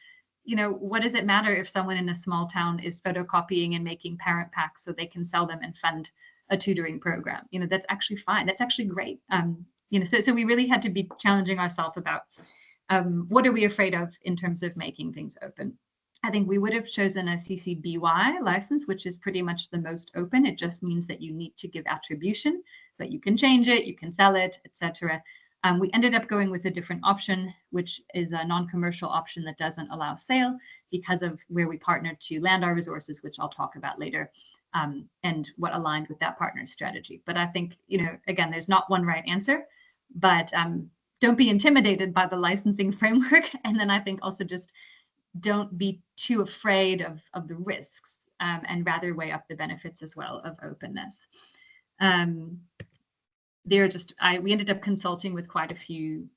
what does it matter if someone in a small town is photocopying and making parent packs so they can sell them and fund a tutoring program? That's actually fine. That's actually great. So we really had to be challenging ourselves about what are we afraid of in terms of making things open. I think we would have chosen a CC BY license, which is pretty much the most open. It just means that you need to give attribution, but you can change it, you can sell it, etc. We ended up going with a different option, which is a non-commercial option that doesn't allow sale because of where we partnered to land our resources, which I'll talk about later, and what aligned with that partner strategy. But I think, again, there's not one right answer, but don't be intimidated by the licensing framework. And then I think also just don't be too afraid of the risks, and rather weigh up the benefits as well of openness. We ended up consulting with quite a few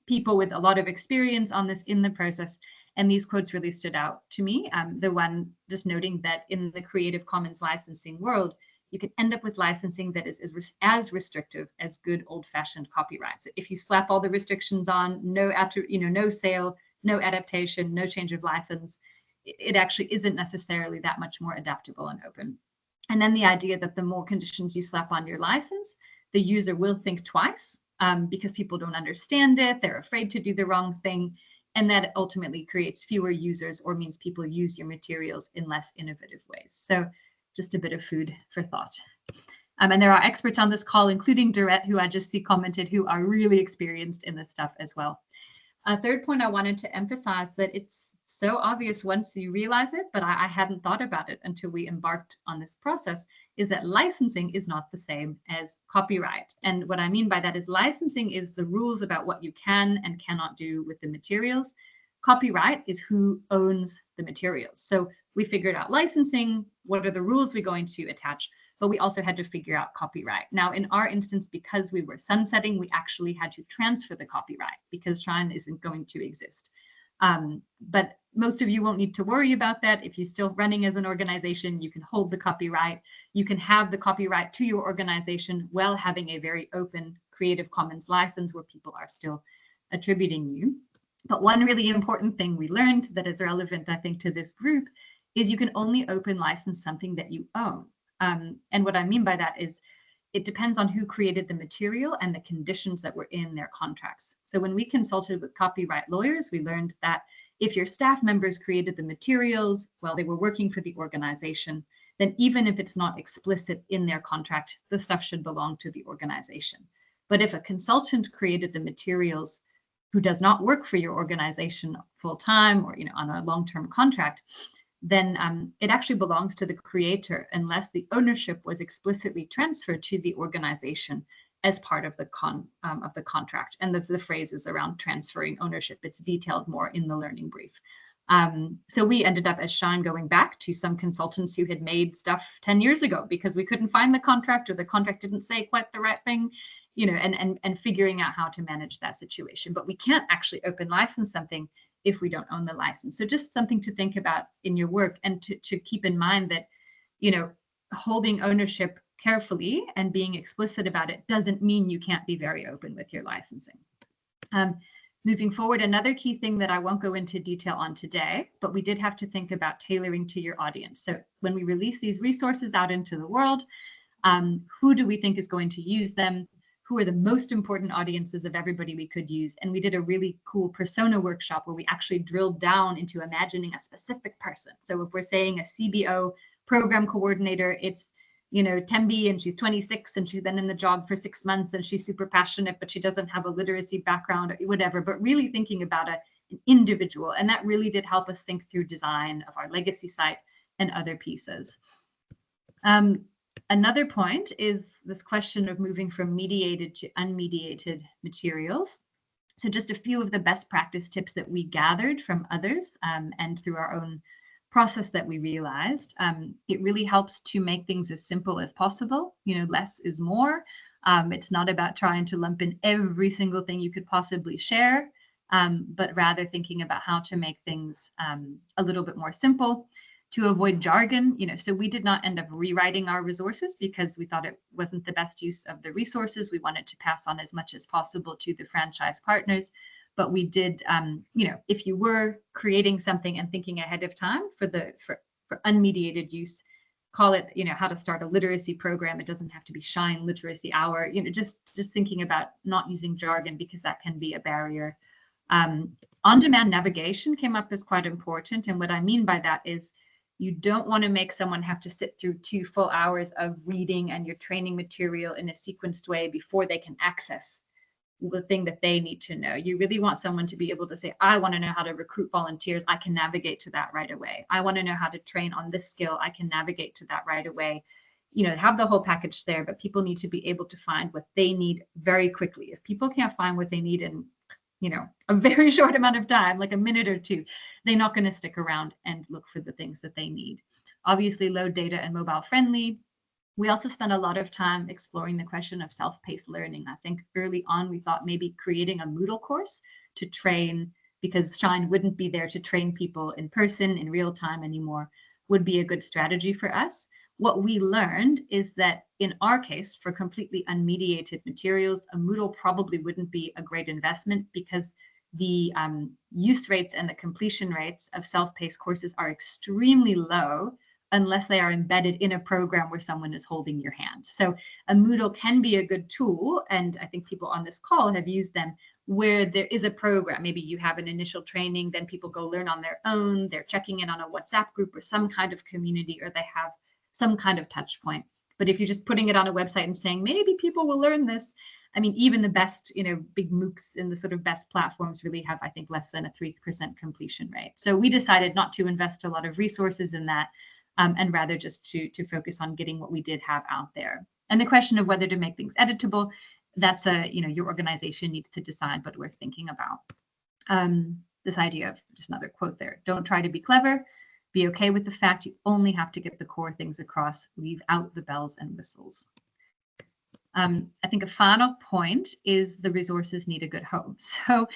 people with a lot of experience on this in the process, and these quotes really stood out to me. The one just noting that in the Creative Commons licensing world, you can end up with licensing that is as restrictive as good old-fashioned copyright. So if you slap all the restrictions on, no sale, no adaptation, no change of license, it actually isn't necessarily that much more adaptable and open. And then the idea that the more conditions you slap on your license, the user will think twice, because people don't understand it, they're afraid to do the wrong thing, and that ultimately creates fewer users or means people use your materials in less innovative ways. So just a bit of food for thought. And there are experts on this call, including Dorette, who I just see commented, who are really experienced in this stuff as well. A third point I wanted to emphasize, that it's so obvious once you realize it, but I hadn't thought about it until we embarked on this process, is that licensing is not the same as copyright. And what I mean by that is licensing is the rules about what you can and cannot do with the materials. Copyright is who owns the materials. So we figured out licensing, what are the rules we're going to attach, but we also had to figure out copyright. Now, in our instance, because we were sunsetting, we actually had to transfer the copyright because Shine isn't going to exist. But most of you won't need to worry about that. If you're still running as an organization, you can hold the copyright. You can have the copyright to your organization while having a very open Creative Commons license where people are still attributing you. But one really important thing we learned that is relevant, I think, to this group is you can only open license something that you own. And what I mean by that is it depends on who created the material and the conditions that were in their contracts. So when we consulted with copyright lawyers, we learned that if your staff members created the materials while they were working for the organization, then even if it's not explicit in their contract, the stuff should belong to the organization. But if a consultant created the materials who does not work for your organization full time or on a long-term contract, then it actually belongs to the creator unless the ownership was explicitly transferred to the organization as part of the contract. And the phrase is around transferring ownership. It's detailed more in the learning brief. So we ended up as Shine going back to some consultants who had made stuff 10 years ago because we couldn't find the contract or the contract didn't say quite the right thing, and figuring out how to manage that situation. But we can't actually open license something if we don't own the license. So just something to think about in your work, and to keep in mind that, holding ownership carefully and being explicit about it doesn't mean you can't be very open with your licensing. Moving forward, another key thing that I won't go into detail on today, but we did have to think about tailoring to your audience. So when we release these resources out into the world, who do we think is going to use them? Who are the most important audiences of everybody we could use? And we did a really cool persona workshop where we actually drilled down into imagining a specific person. So if we're saying a CBO program coordinator, it's Tembi, and she's 26 and she's been in the job for 6 months and she's super passionate, but she doesn't have a literacy background or whatever, but really thinking about an individual. And that really did help us think through design of our legacy site and other pieces. Another point is this question of moving from mediated to unmediated materials. So just a few of the best practice tips that we gathered from others and through our own process that we realized. It really helps to make things as simple as possible. Less is more. It's not about trying to lump in every single thing you could possibly share, but rather thinking about how to make things a little bit more simple. To avoid jargon, so we did not end up rewriting our resources because we thought it wasn't the best use of the resources. We wanted to pass on as much as possible to the franchise partners. But we did, if you were creating something and thinking ahead of time for unmediated use, call it, how to start a literacy program. It doesn't have to be Shine Literacy Hour. Just thinking about not using jargon because that can be a barrier. On-demand navigation came up as quite important, and what I mean by that is you don't want to make someone have to sit through 2 full hours of reading and your training material in a sequenced way before they can access the thing that they need to know. You really want someone to be able to say, I want to know how to recruit volunteers. I can navigate to that right away. I want to know how to train on this skill. I can navigate to that right away. Have the whole package there, but people need to be able to find what they need very quickly. If people can't find what they need in a very short amount of time, like a minute or 2, they're not going to stick around and look for the things that they need. Obviously, low data and mobile friendly. We also spent a lot of time exploring the question of self-paced learning. I think early on, we thought maybe creating a Moodle course to train, because Shine wouldn't be there to train people in person in real time anymore, would be a good strategy for us. What we learned is that in our case, for completely unmediated materials, a Moodle probably wouldn't be a great investment because the use rates and the completion rates of self-paced courses are extremely low unless they are embedded in a program where someone is holding your hand. So a Moodle can be a good tool, and I think people on this call have used them, where there is a program. Maybe you have an initial training, then people go learn on their own, they're checking in on a WhatsApp group or some kind of community, or they have some kind of touch point. But if you're just putting it on a website and saying, maybe people will learn this, even the best, big MOOCs in the sort of best platforms really have, I think, less than a 3% completion rate. So we decided not to invest a lot of resources in that, and rather just to focus on getting what we did have out there. And the question of whether to make things editable, that's your organization needs to decide, but worth thinking about. This idea of, just another quote there, don't try to be clever. Be okay with the fact you only have to get the core things across. Leave out the bells and whistles. I think a final point is the resources need a good home. So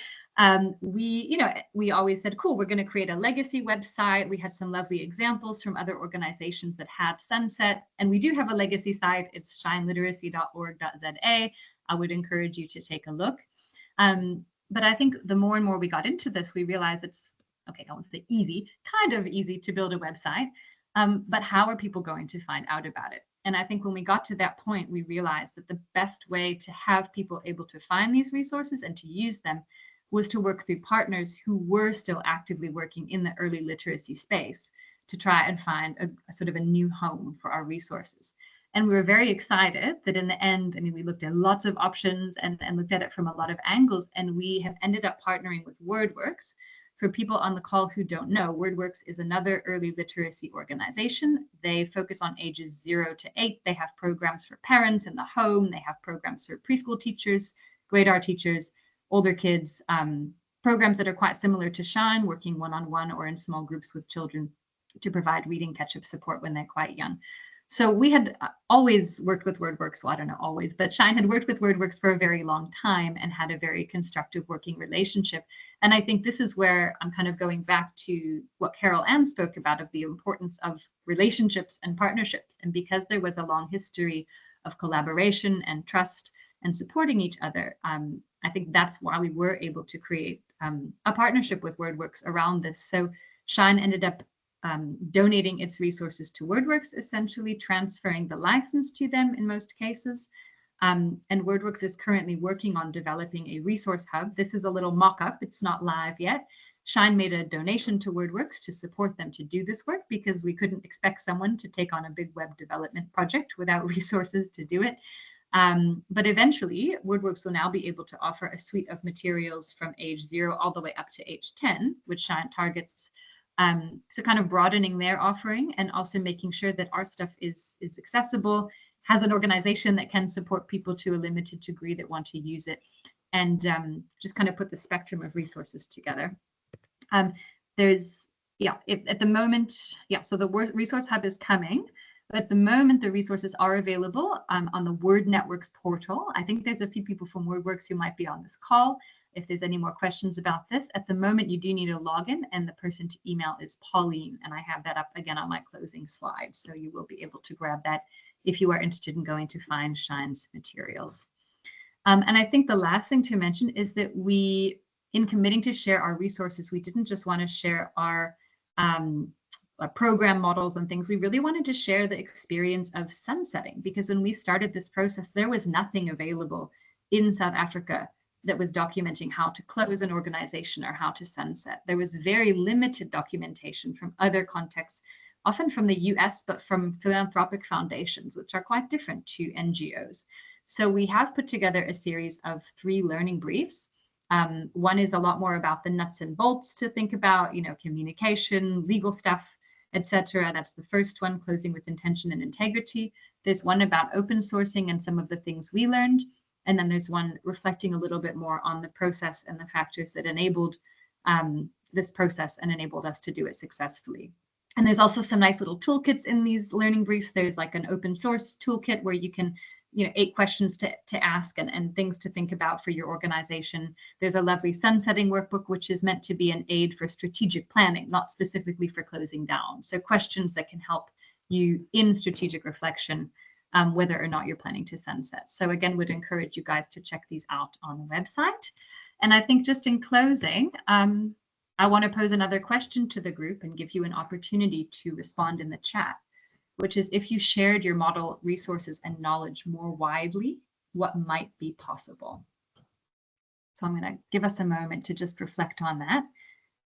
we always said, cool, we're going to create a legacy website. We had some lovely examples from other organizations that had Sunset, and we do have a legacy site. It's shineliteracy.org.za. I would encourage you to take a look. But I think the more and more we got into this, we realized it's, okay, I won't say easy, kind of easy to build a website, but how are people going to find out about it? And I think when we got to that point, we realized that the best way to have people able to find these resources and to use them was to work through partners who were still actively working in the early literacy space, to try and find a sort of a new home for our resources. And we were very excited that in the end, I mean, we looked at lots of options and looked at it from a lot of angles, and we have ended up partnering with WordWorks. For people on the call who don't know, WordWorks is another early literacy organization. They focus on ages 0 to 8. They have programs for parents in the home. They have programs for preschool teachers, grade R teachers, older kids, programs that are quite similar to Shine, working one-on-one or in small groups with children to provide reading catch-up support when they're quite young. So we had always worked with WordWorks, well, I don't know always, but Shine had worked with WordWorks for a very long time and had a very constructive working relationship. And I think this is where I'm kind of going back to what Carol Ann spoke about, of the importance of relationships and partnerships. And because there was a long history of collaboration and trust and supporting each other, I think that's why we were able to create a partnership with WordWorks around this. So Shine ended up donating its resources to WordWorks, essentially transferring the license to them in most cases. And WordWorks is currently working on developing a resource hub. This is a little mock-up, it's not live yet. Shine made a donation to WordWorks to support them to do this work, because we couldn't expect someone to take on a big web development project without resources to do it. But eventually, WordWorks will now be able to offer a suite of materials from age 0 all the way up to age 10, which Shine targets. So kind of broadening their offering and also making sure that our stuff is accessible, has an organization that can support people to a limited degree that want to use it, and just kind of put the spectrum of resources together. There's, at the moment, so the resource hub is coming. But at the moment, the resources are available on the Word Networks portal. I think there's a few people from WordWorks who might be on this call. If there's any more questions about this, at the moment, you do need a login, and the person to email is Pauline. And I have that up again on my closing slide. So you will be able to grab that if you are interested in going to find Shine's materials. And I think the last thing to mention is that we, in committing to share our resources, we didn't just want to share our program models and things. We really wanted to share the experience of sunsetting, because when we started this process, there was nothing available in South Africa that was documenting how to close an organization or how to sunset. There was very limited documentation from other contexts, often from the US, but from philanthropic foundations, which are quite different to NGOs. So we have put together a series of 3 learning briefs. One is a lot more about the nuts and bolts to think about, communication, legal stuff, etc. That's the first one, closing with intention and integrity. There's one about open sourcing and some of the things we learned. And then there's one reflecting a little bit more on the process and the factors that enabled this process and enabled us to do it successfully. And there's also some nice little toolkits in these learning briefs. There's like an open source toolkit where you can, 8 questions to ask and things to think about for your organization. There's a lovely sunsetting workbook, which is meant to be an aid for strategic planning, not specifically for closing down. So questions that can help you in strategic reflection, whether or not you're planning to sunset. So again, would encourage you guys to check these out on the website. And I think just in closing, I want to pose another question to the group and give you an opportunity to respond in the chat, which is, if you shared your model resources and knowledge more widely, what might be possible? So I'm going to give us a moment to just reflect on that.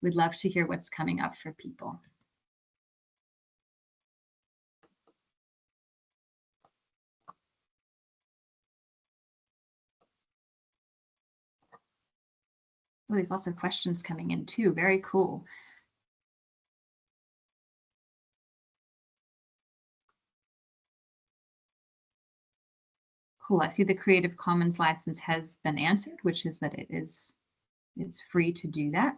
We'd love to hear what's coming up for people. Oh, there's lots of questions coming in too. Very cool. Cool. I see the Creative Commons license has been answered, which is that it's free to do that.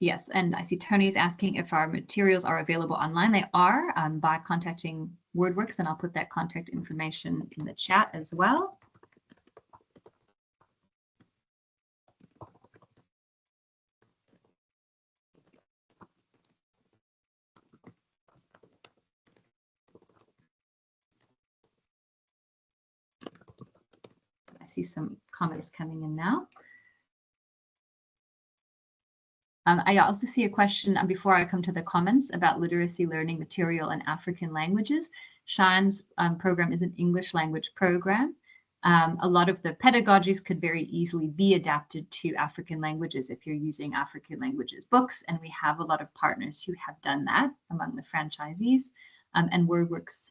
Yes, and I see Tony's asking if our materials are available online. They are by contacting WordWorks, and I'll put that contact information in the chat as well. I see some comments coming in now. I also see a question before I come to the comments about literacy learning material in African languages. Shine's program is an English language program. A lot of the pedagogies could very easily be adapted to African languages if you're using African languages books, and we have a lot of partners who have done that among the franchisees. And WordWorks,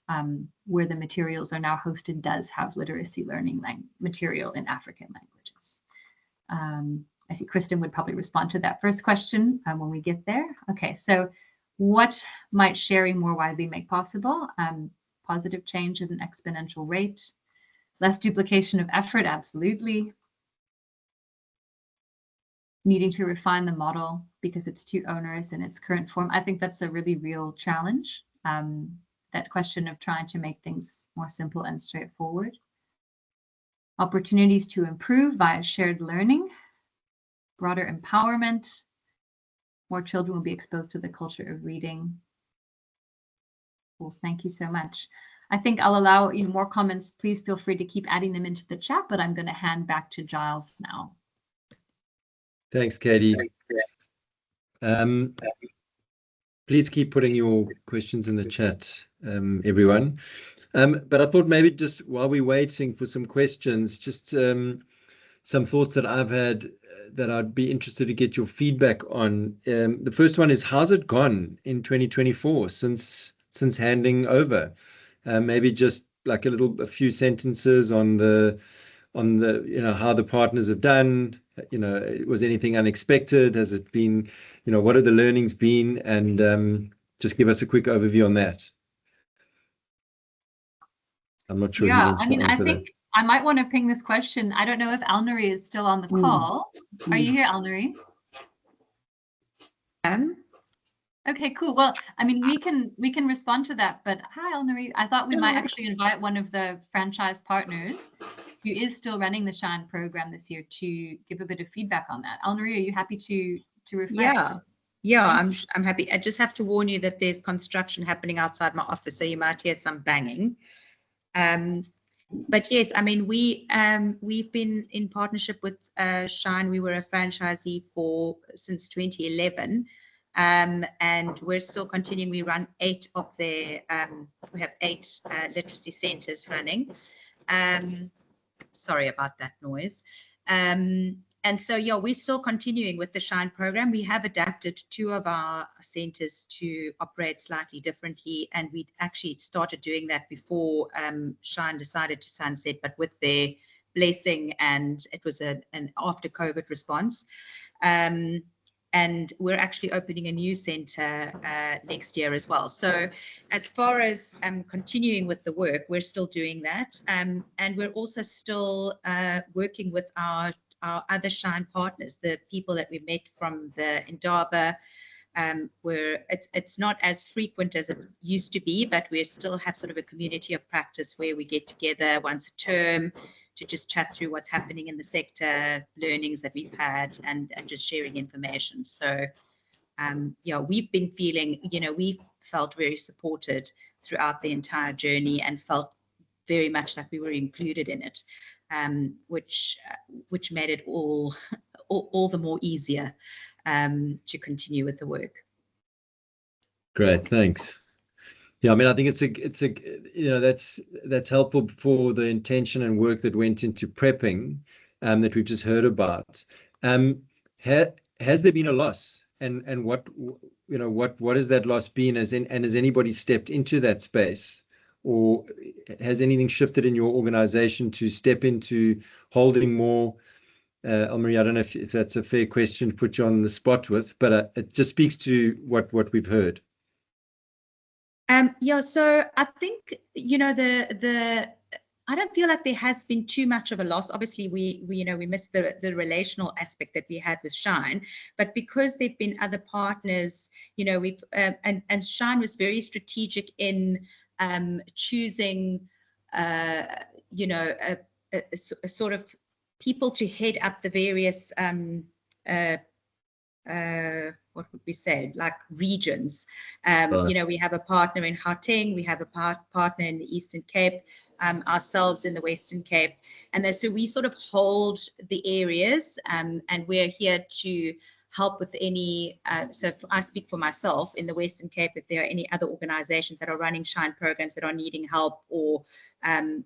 where the materials are now hosted, does have literacy learning material in African languages. I see Kristen would probably respond to that first question when we get there. Okay, so what might sharing more widely make possible? Positive change at an exponential rate. Less duplication of effort, absolutely. Needing to refine the model because it's too onerous in its current form. I think that's a really real challenge. That question of trying to make things more simple and straightforward. Opportunities to improve via shared learning, broader empowerment. More children will be exposed to the culture of reading. Well, thank you so much. I think I'll allow more comments. Please feel free to keep adding them into the chat, but I'm going to hand back to Giles now.
Thanks, Katie. Please keep putting your questions in the chat, everyone. But I thought maybe just while we're waiting for some questions, just some thoughts that I've had that I'd be interested to get your feedback on. The first one is, how's it gone in 2024 since handing over? Maybe just like a few sentences on the how the partners have done. Was anything unexpected? Has it been, what have the learnings been? And just give us a quick overview on that. I'm not sure who wants to answer that.
I might want to ping this question. I don't know if Elnary is still on the call. Are you here, Elnary? Okay, cool. Well, I mean, we can respond to that. But hi, Elnary. I thought we might actually invite one of the franchise partners who is still running the Shine program this year to give a bit of feedback on that. Elnary, are you happy to reflect?
Yeah, I'm happy. I just have to warn you that there's construction happening outside my office, so you might hear some banging. But yes, I mean, we've been in partnership with Shine. We were a franchisee since 2011, and we're still continuing. We run 8 of their. We have 8 literacy centers running. Sorry about that noise. And so, yeah, we're still continuing with the Shine program. We have adapted 2 of our centers to operate slightly differently, and we actually started doing that before Shine decided to sunset, but with their blessing, and it was an after COVID response. And we're actually opening a new center next year as well. So as far as continuing with the work, we're still doing that. And we're also still working with our other Shine partners, the people that we met from the Indaba, where it's not as frequent as it used to be, but we still have sort of a community of practice where we get together once a term to just chat through what's happening in the sector, learnings that we've had, and just sharing information. So yeah, we've been feeling, we've felt very supported throughout the entire journey and felt very much like we were included in it. Which made it all the more easier to continue with the work.
Great, thanks. Yeah, I mean, I think that's helpful for the intention and work that went into prepping that we've just heard about. Has there been a loss, and what has that loss been? And has anybody stepped into that space? Or has anything shifted in your organization to step into holding more? Elnary, I don't know if that's a fair question to put you on the spot with, but it just speaks to what we've heard.
Yeah, so I think, I don't feel like there has been too much of a loss. Obviously, we missed the relational aspect that we had with Shine, but because there've been other partners, we've and Shine was very strategic in choosing, a sort of people to head up the various, what would we say, like regions.
Right.
We have a partner in Gauteng, we have a partner in the Eastern Cape, ourselves in the Western Cape. And so we sort of hold the areas, and we're here to help with any, so I speak for myself in the Western Cape, if there are any other organizations that are running Shine programs that are needing help, or, then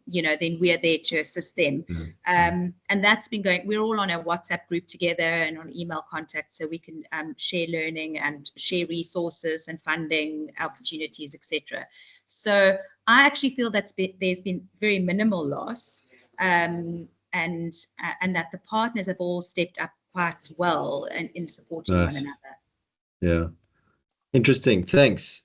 we are there to assist them. And that's been going, we're all on a WhatsApp group together and on email contact, so we can share learning and share resources and funding opportunities, etc. So I actually feel there's been very minimal loss, and that the partners have all stepped up quite well in supporting one another.
Yeah, interesting. Thanks.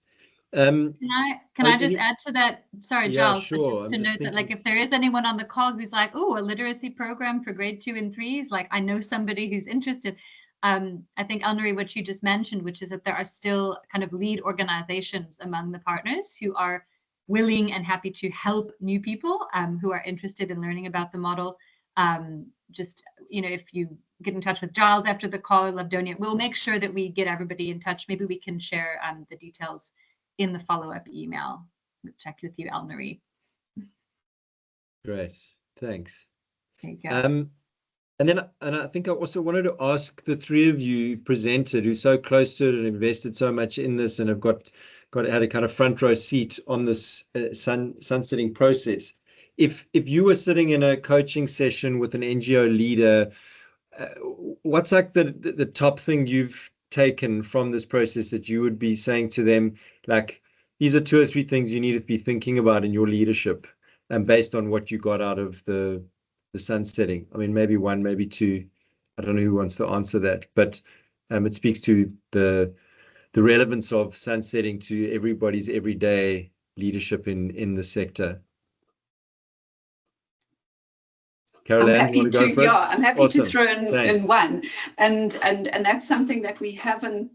Can I just add to that? Sorry,
Yeah,
Giles,
sure.
but just to note that, like, if there is anyone on the call who's like, oh, a literacy program for grade 2 and 3s, like, I know somebody who's interested. I think, Elnary, what you just mentioned, which is that there are still kind of lead organizations among the partners who are willing and happy to help new people who are interested in learning about the model. Just, if you get in touch with Giles after the call, or Lavdonia, we'll make sure that we get everybody in touch. Maybe we can share the details in the follow-up email. We'll check with you, Elnary.
Great, thanks.
There you go.
And I think I also wanted to ask the three of you who've presented, who's so close to it and invested so much in this and have had a kind of front row seat on this sunsetting process. If you were sitting in a coaching session with an NGO leader, what's like the top thing you've taken from this process that you would be saying to them, like, these are 2 or 3 things you need to be thinking about in your leadership, and based on what you got out of the sunsetting? I mean, maybe 1, maybe 2. I don't know who wants to answer that, but it speaks to the relevance of sunsetting to everybody's everyday leadership in the sector. Caroline, you want to go first?
Yeah, I'm happy
Awesome.
to throw in one, and that's something that we haven't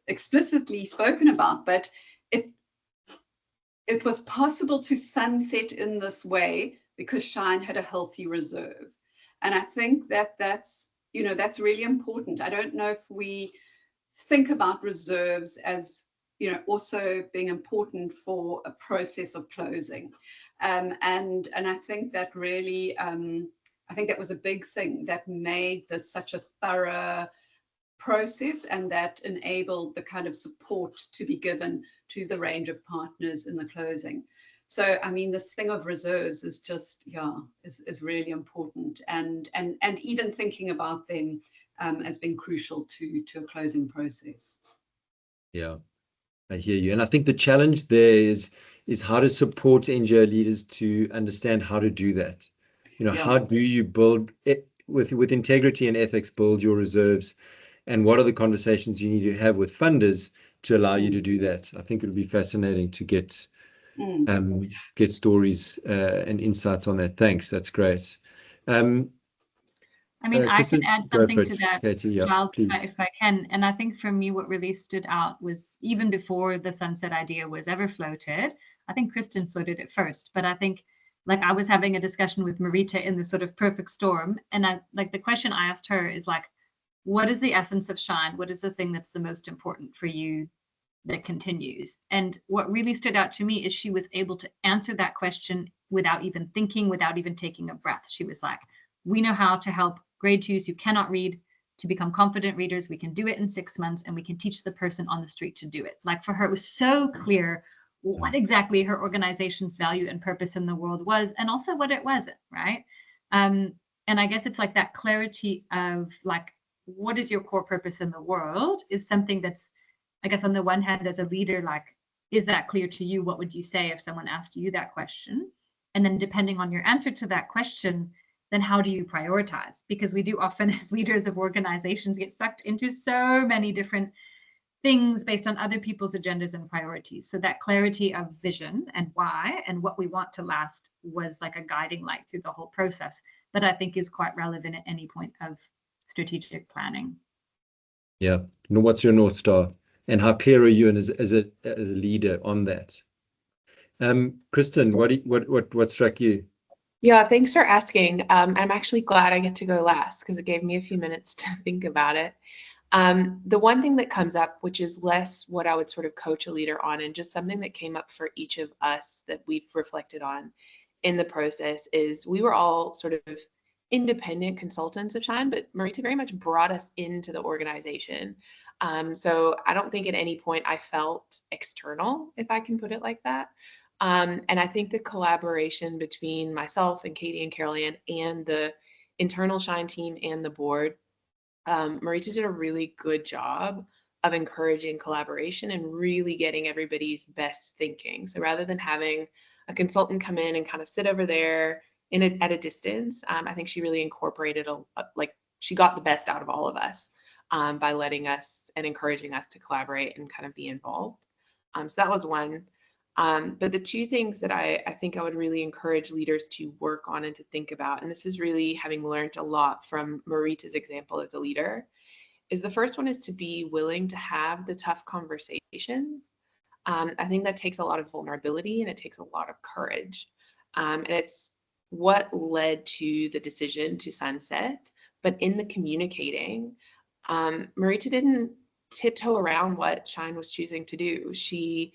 explicitly spoken about, but it was possible to sunset in this way because Shine had a healthy reserve, and I think that's really important. I don't know if we think about reserves as also being important for a process of closing, and I think that really. I think that was a big thing that made this such a thorough process, and that enabled the kind of support to be given to the range of partners in the closing. So, I mean, this thing of reserves is just, is really important, and even thinking about them as being crucial to a closing process.
Yeah, I hear you. And I think the challenge there is how to support NGO leaders to understand how to do that. How do you build it with integrity and ethics, build your reserves, and what are the conversations you need to have with funders to allow you to do that? I think it would be fascinating to get stories and insights on that. Thanks, that's great.
I mean, I can add something to that,
Katie,
Giles,
please.
if I can. And I think for me, what really stood out was, even before the sunset idea was ever floated, I think Kristen floated it first, but I think, like, I was having a discussion with Marita in this sort of perfect storm, and the question I asked her is, like, what is the essence of Shine? What is the thing that's the most important for you that continues? And what really stood out to me is she was able to answer that question without even thinking, without even taking a breath. She was like, we know how to help grade 2s who cannot read to become confident readers. We can do it in 6 months, and we can teach the person on the street to do it. Like, for her, it was so clear what exactly her organization's value and purpose in the world was, and also what it wasn't, right? And I guess it's like that clarity of, like, what is your core purpose in the world is something that's, I guess, on the one hand, as a leader, like, is that clear to you? What would you say if someone asked you that question? And then depending on your answer to that question, then how do you prioritize? Because we do often, as leaders of organizations, get sucked into so many different things based on other people's agendas and priorities. So that clarity of vision and why and what we want to last was like a guiding light through the whole process that I think is quite relevant at any point of strategic planning.
Yeah. What's your North Star, and how clear are you as a leader on that? Kristen, what struck you?
Yeah, thanks for asking. I'm actually glad I get to go last because it gave me a few minutes to think about it. The one thing that comes up, which is less what I would sort of coach a leader on, and just something that came up for each of us that we've reflected on in the process, is we were all sort of independent consultants of Shine, but Marita very much brought us into the organization. So I don't think at any point I felt external, if I can put it like that. And I think the collaboration between myself and Katie and Carol Ann and the internal Shine team and the board, Marita did a really good job of encouraging collaboration and really getting everybody's best thinking. So rather than having a consultant come in and kind of sit over there at a distance, I think she really incorporated like she got the best out of all of us by letting us and encouraging us to collaborate and kind of be involved. So that was one. But the two things that I think I would really encourage leaders to work on and to think about, and this is really having learned a lot from Marita's example as a leader, is the first one is to be willing to have the tough conversations. I think that takes a lot of vulnerability and it takes a lot of courage. And it's what led to the decision to sunset. But in the communicating, Marita didn't tiptoe around what Shine was choosing to do. She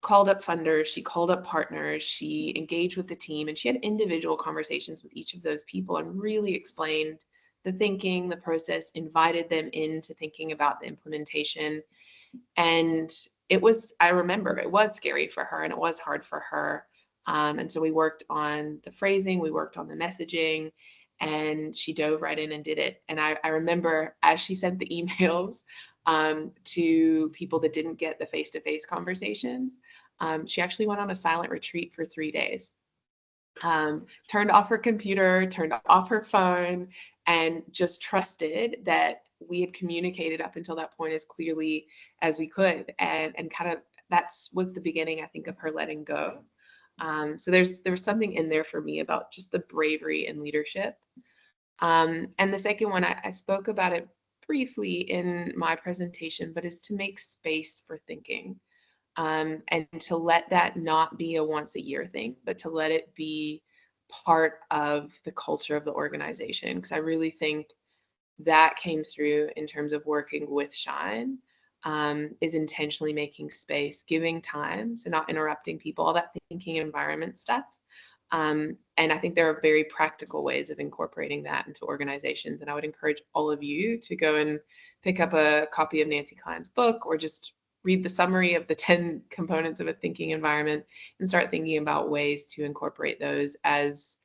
called up funders, she called up partners, she engaged with the team, and she had individual conversations with each of those people and really explained the thinking, the process, invited them into thinking about the implementation. And it was, I remember, it was scary for her and it was hard for her. And so we worked on the phrasing, we worked on the messaging, and she dove right in and did it. And I remember as she sent the emails to people that didn't get the face-to-face conversations, she actually went on a silent retreat for 3 days. Turned off her computer, turned off her phone, and just trusted that we had communicated up until that point as clearly as we could. And kind of was the beginning, I think, of her letting go. So there was something in there for me about just the bravery and leadership. And the second one, I spoke about it briefly in my presentation, but is to make space for thinking. And to let that not be a once a year thing, but to let it be part of the culture of the organization. Because I really think that came through in terms of working with Shine, is intentionally making space, giving time, so not interrupting people, all that thinking environment stuff. And I think there are very practical ways of incorporating that into organizations. And I would encourage all of you to go and pick up a copy of Nancy Klein's book, or just read the summary of the 10 components of a thinking environment and start thinking about ways to incorporate those as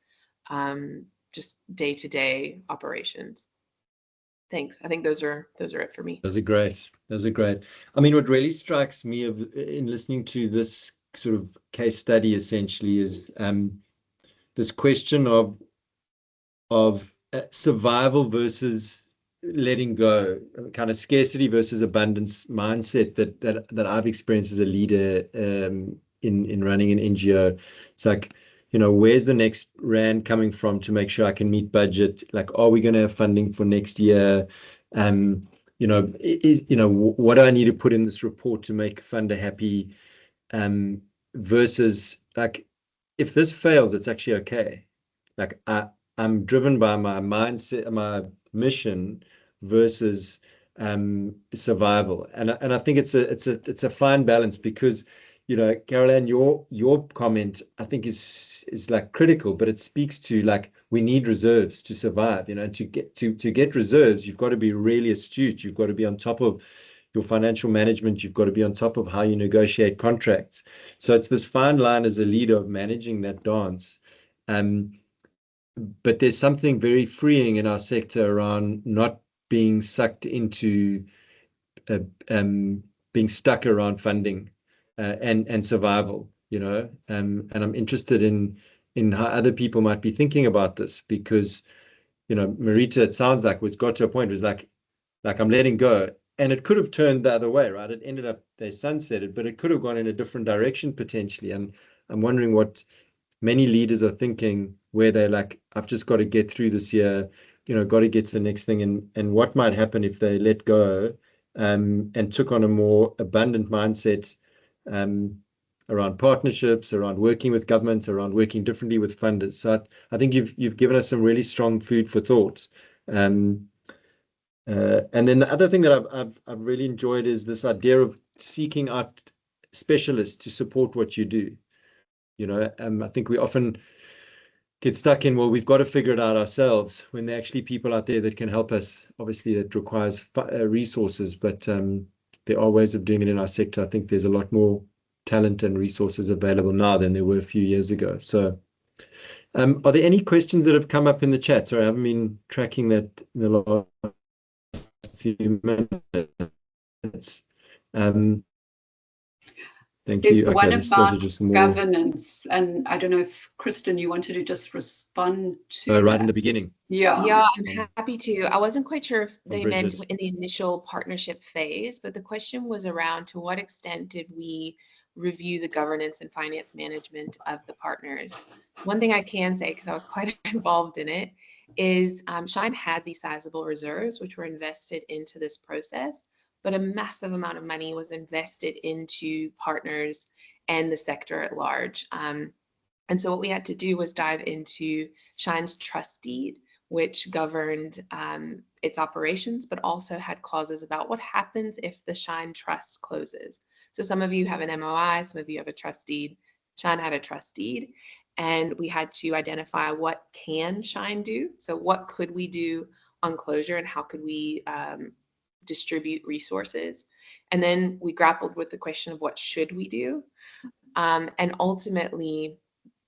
just day-to-day operations. Thanks. I think those are it for me.
Those are great. Those are great. I mean, what really strikes me in listening to this sort of case study essentially is this question of survival versus letting go, kind of scarcity versus abundance mindset that I've experienced as a leader in running an NGO. It's like, you know, where's the next rand coming from to make sure I can meet budget? Like, are we going to have funding for next year? You know, what do I need to put in this report to make funder happy? Versus like, if this fails, it's actually okay. Like I'm driven by my mindset, my mission versus survival, and I think it's a fine balance, because, you know, Carol Ann, your comment I think is like critical, but it speaks to like we need reserves to survive. You know, to get reserves, you've got to be really astute. You've got to be on top of your financial management. You've got to be on top of how you negotiate contracts. So it's this fine line as a leader of managing that dance. But there's something very freeing in our sector around not being sucked into being stuck around funding and survival, you know. And I'm interested in how other people might be thinking about this, because, you know, Marita, it sounds like, was got to a point, was like I'm letting go, and it could have turned the other way, right? It ended up they sunsetted, but it could have gone in a different direction potentially. And I'm wondering what many leaders are thinking, where they're like, I've just got to get through this year, you know, got to get to the next thing, and what might happen if they let go and took on a more abundant mindset around partnerships, around working with governments, around working differently with funders. So I think you've given us some really strong food for thought. And then the other thing that I've really enjoyed is this idea of seeking out specialists to support what you do. You know, I think we often get stuck in, well, we've got to figure it out ourselves, when there are actually people out there that can help us. Obviously, that requires resources, but there are ways of doing it in our sector. I think there's a lot more talent and resources available now than there were a few years ago. So are there any questions that have come up in the chat? Sorry, I haven't been tracking that in the last few minutes. Thank
There's
you.
the
Okay,
one
those
about
are just more
governance, and I don't know if Kristen, you wanted to just respond to
right in
that.
the beginning.
Yeah.
Yeah, I'm happy to. I wasn't quite sure if they meant
Bridget.
in the initial partnership phase, but the question was around to what extent did we review the governance and finance management of the partners? One thing I can say, because I was quite involved in it, is Shine had these sizable reserves which were invested into this process, but a massive amount of money was invested into partners and the sector at large. And so what we had to do was dive into Shine's trust deed, which governed its operations, but also had clauses about what happens if the Shine trust closes. So some of you have an MOI, some of you have a trust deed. Shine had a trust deed, and we had to identify what can Shine do. So what could we do on closure, and how could we distribute resources? And then we grappled with the question of what should we do, and ultimately,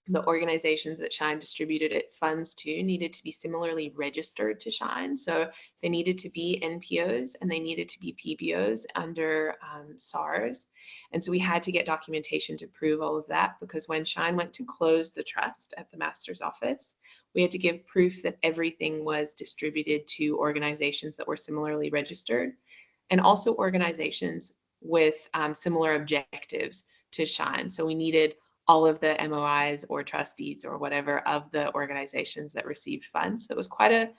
the organizations that Shine distributed its funds to needed to be similarly registered to Shine. So they needed to be NPOs and they needed to be PBOs under SARS. And so we had to get documentation to prove all of that, because when Shine went to close the trust at the master's office, we had to give proof that everything was distributed to organizations that were similarly registered, and also organizations with similar objectives to Shine. So we needed all of the MOIs or trustees or whatever of the organizations that received funds. So it was quite a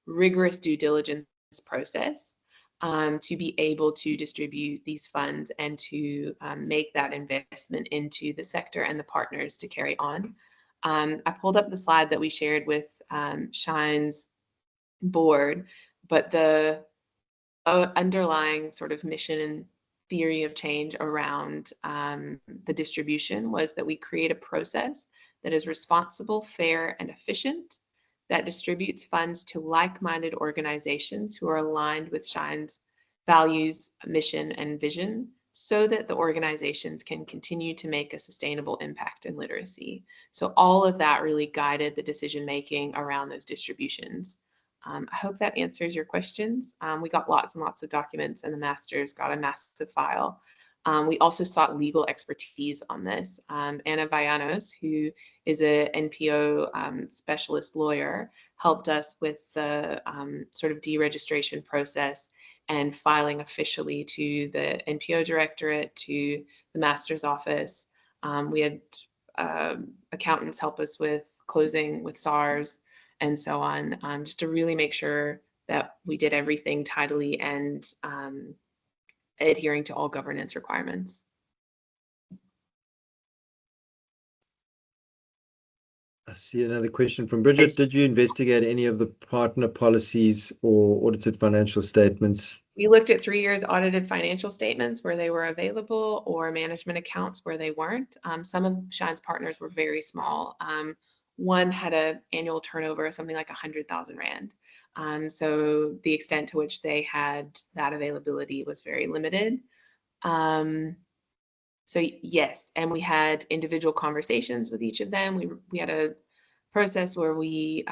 rigorous due diligence process to be able to distribute these funds and to make that investment into the sector and the partners to carry on. I pulled up the slide that we shared with Shine's board, but the underlying sort of mission and theory of change around the distribution was that we create a process that is responsible, fair, and efficient, that distributes funds to like-minded organizations who are aligned with Shine's values, mission, and vision, so that the organizations can continue to make a sustainable impact in literacy. So all of that really guided the decision-making around those distributions. I hope that answers your questions. We got lots and lots of documents, and the masters got a massive file. We also sought legal expertise on this. Anna Vallanos, who is a NPO specialist lawyer, helped us with the sort of deregistration process and filing officially to the NPO directorate, to the master's office. We had accountants help us with closing with SARS and so on, just to really make sure that we did everything tidily and adhering to all governance requirements.
I see another question from Bridget. Did you investigate any of the partner policies or audited financial statements?
We looked at 3 years audited financial statements where they were available, or management accounts where they weren't. Some of Shine's partners were very small. One had an annual turnover of something like 100,000 Rand. So the extent to which they had that availability was very limited. So yes, and we had individual conversations with each of them. We had a process where we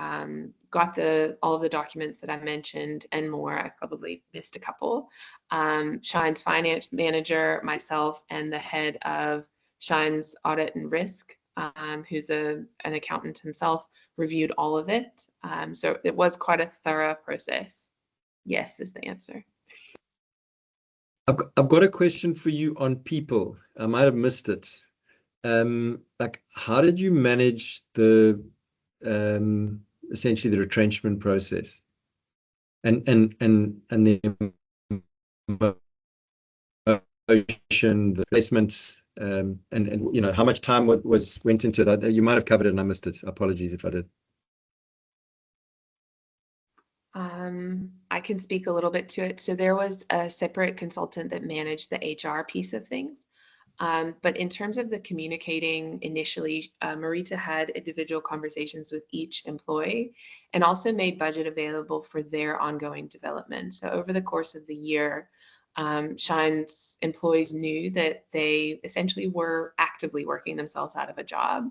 got all of the documents that I mentioned and more. I probably missed a couple. Shine's finance manager, myself, and the head of Shine's audit and risk, who's an accountant himself, reviewed all of it. So it was quite a thorough process. Yes, is the answer.
I've got a question for you on people. I might have missed it. Like, how did you manage the essentially the retrenchment process and the motion, the placement, and you know, how much time went into it? You might have covered it and I missed it. Apologies if I did.
I can speak a little bit to it. So there was a separate consultant that managed the HR piece of things. But in terms of the communicating initially, Marita had individual conversations with each employee and also made budget available for their ongoing development. So over the course of the year, Shine's employees knew that they essentially were actively working themselves out of a job.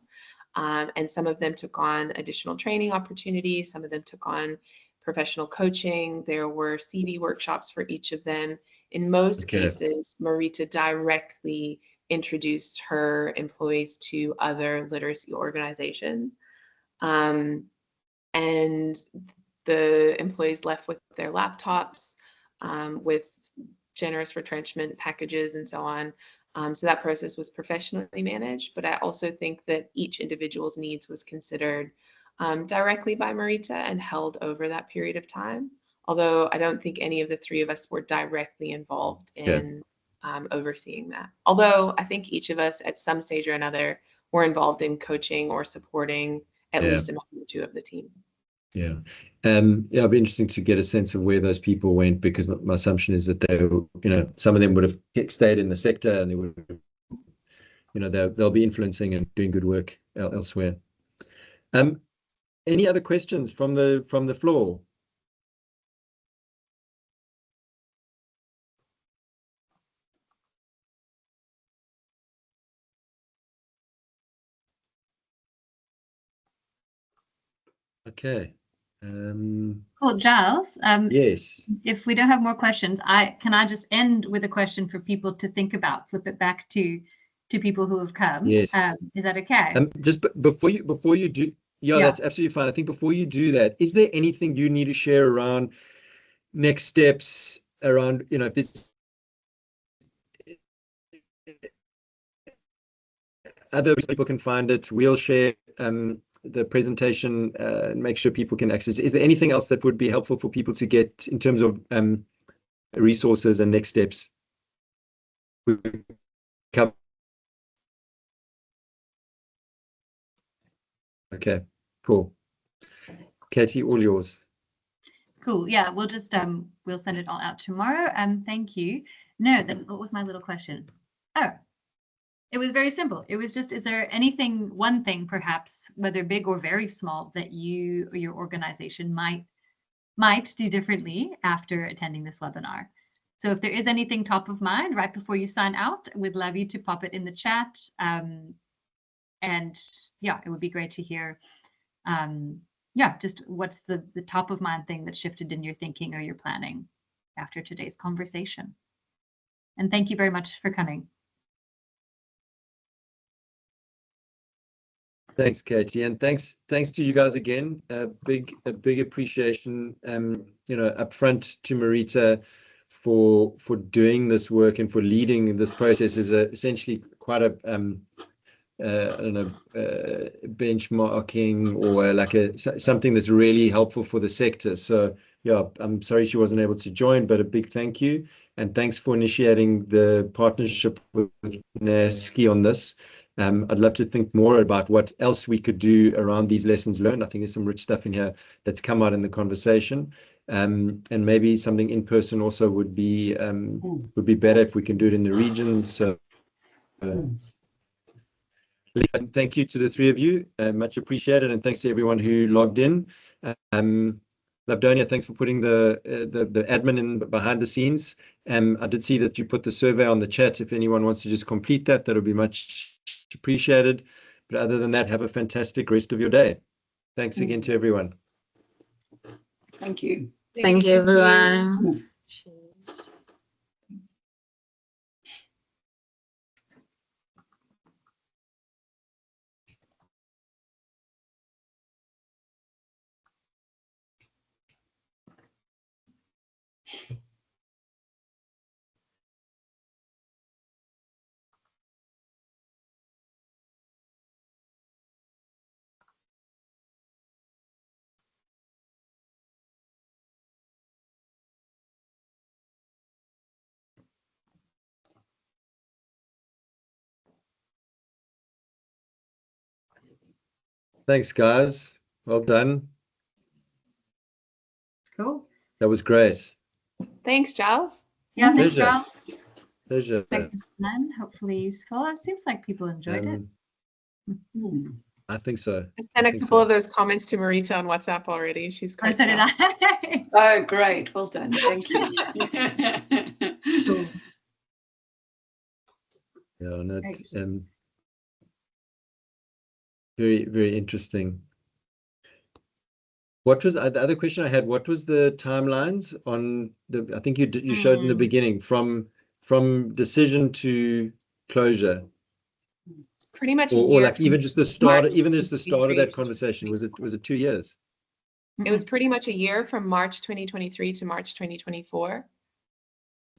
And some of them took on additional training opportunities. Some of them took on professional coaching. There were CV workshops for each of them. In most cases, Marita directly introduced her employees to other literacy organizations. And the employees left with their laptops, with generous retrenchment packages and so on. So that process was professionally managed, but I also think that each individual's needs was considered directly by Marita and held over that period of time. Although I don't think any of the three of us were directly involved in overseeing that. Although I think each of us at some stage or another were involved in coaching or supporting at least a member or two of the team.
Yeah. It'd be interesting to get a sense of where those people went, because my assumption is that they, some of them would have stayed in the sector and they would, they'll be influencing and doing good work elsewhere. Any other questions from the floor? Okay.
Cool, Giles.
Yes.
If we don't have more questions, can I just end with a question for people to think about, flip it back to people who have come.
Yes.
Is that okay?
Just before you do, that's absolutely fine. I think before you do that, is there anything you need to share around next steps around, if this other people can find it, we'll share the presentation and make sure people can access. Is there anything else that would be helpful for people to get in terms of resources and next steps? Okay, cool. Katie, all yours.
Cool. Yeah, we'll just we'll send it all out tomorrow. Thank you. No, then what was my little question? Oh, it was very simple. It was just, is there one thing perhaps, whether big or very small, that you or your organization might do differently after attending this webinar? So if there is anything top of mind right before you sign out, we'd love you to pop it in the chat. And yeah, it would be great to hear, just what's the top of mind thing that shifted in your thinking or your planning after today's conversation. And thank you very much for coming.
Thanks, Katie, and thanks to you guys again. A big appreciation, up front to Marita for doing this work and for leading this process. Is essentially quite a benchmarking or like something that's really helpful for the sector. So yeah, I'm sorry she wasn't able to join, but a big thank you, and thanks for initiating the partnership with NASCI on this. I'd love to think more about what else we could do around these lessons learned. I think there's some rich stuff in here that's come out in the conversation, and maybe something in person also would be better if we can do it in the regions. So thank you to the three of you, much appreciated, and thanks to everyone who logged in. Lavdonia, thanks for putting the admin in behind the scenes. I did see that you put the survey on the chat. If anyone wants to just complete that, that'll be much appreciated. But other than that, have a fantastic rest of your day. Thanks again to everyone.
Thank you.
Thank you, everyone.
Thanks, guys. Well done.
Cool.
That was great.
Thanks, Giles.
Yeah, thanks,
Pleasure.
Giles.
Pleasure.
Thanks, Glenn. Hopefully useful. It seems like people enjoyed it.
I think so.
I sent a couple of those comments to Marita on WhatsApp already. She's
Or
quite
so did
proud.
I.
Oh, great. Well done. Thank you.
Cool.
Yeah, no,
Great.
very, very interesting. What was the other question I had? What was the timelines on the? I think you showed in the beginning from decision to closure,
It's pretty much a
or
year
like
from
even just the start,
March
even just the start of that
2023 to
conversation. Was it 2 years?
It was pretty much a year from March 2023 to March 2024.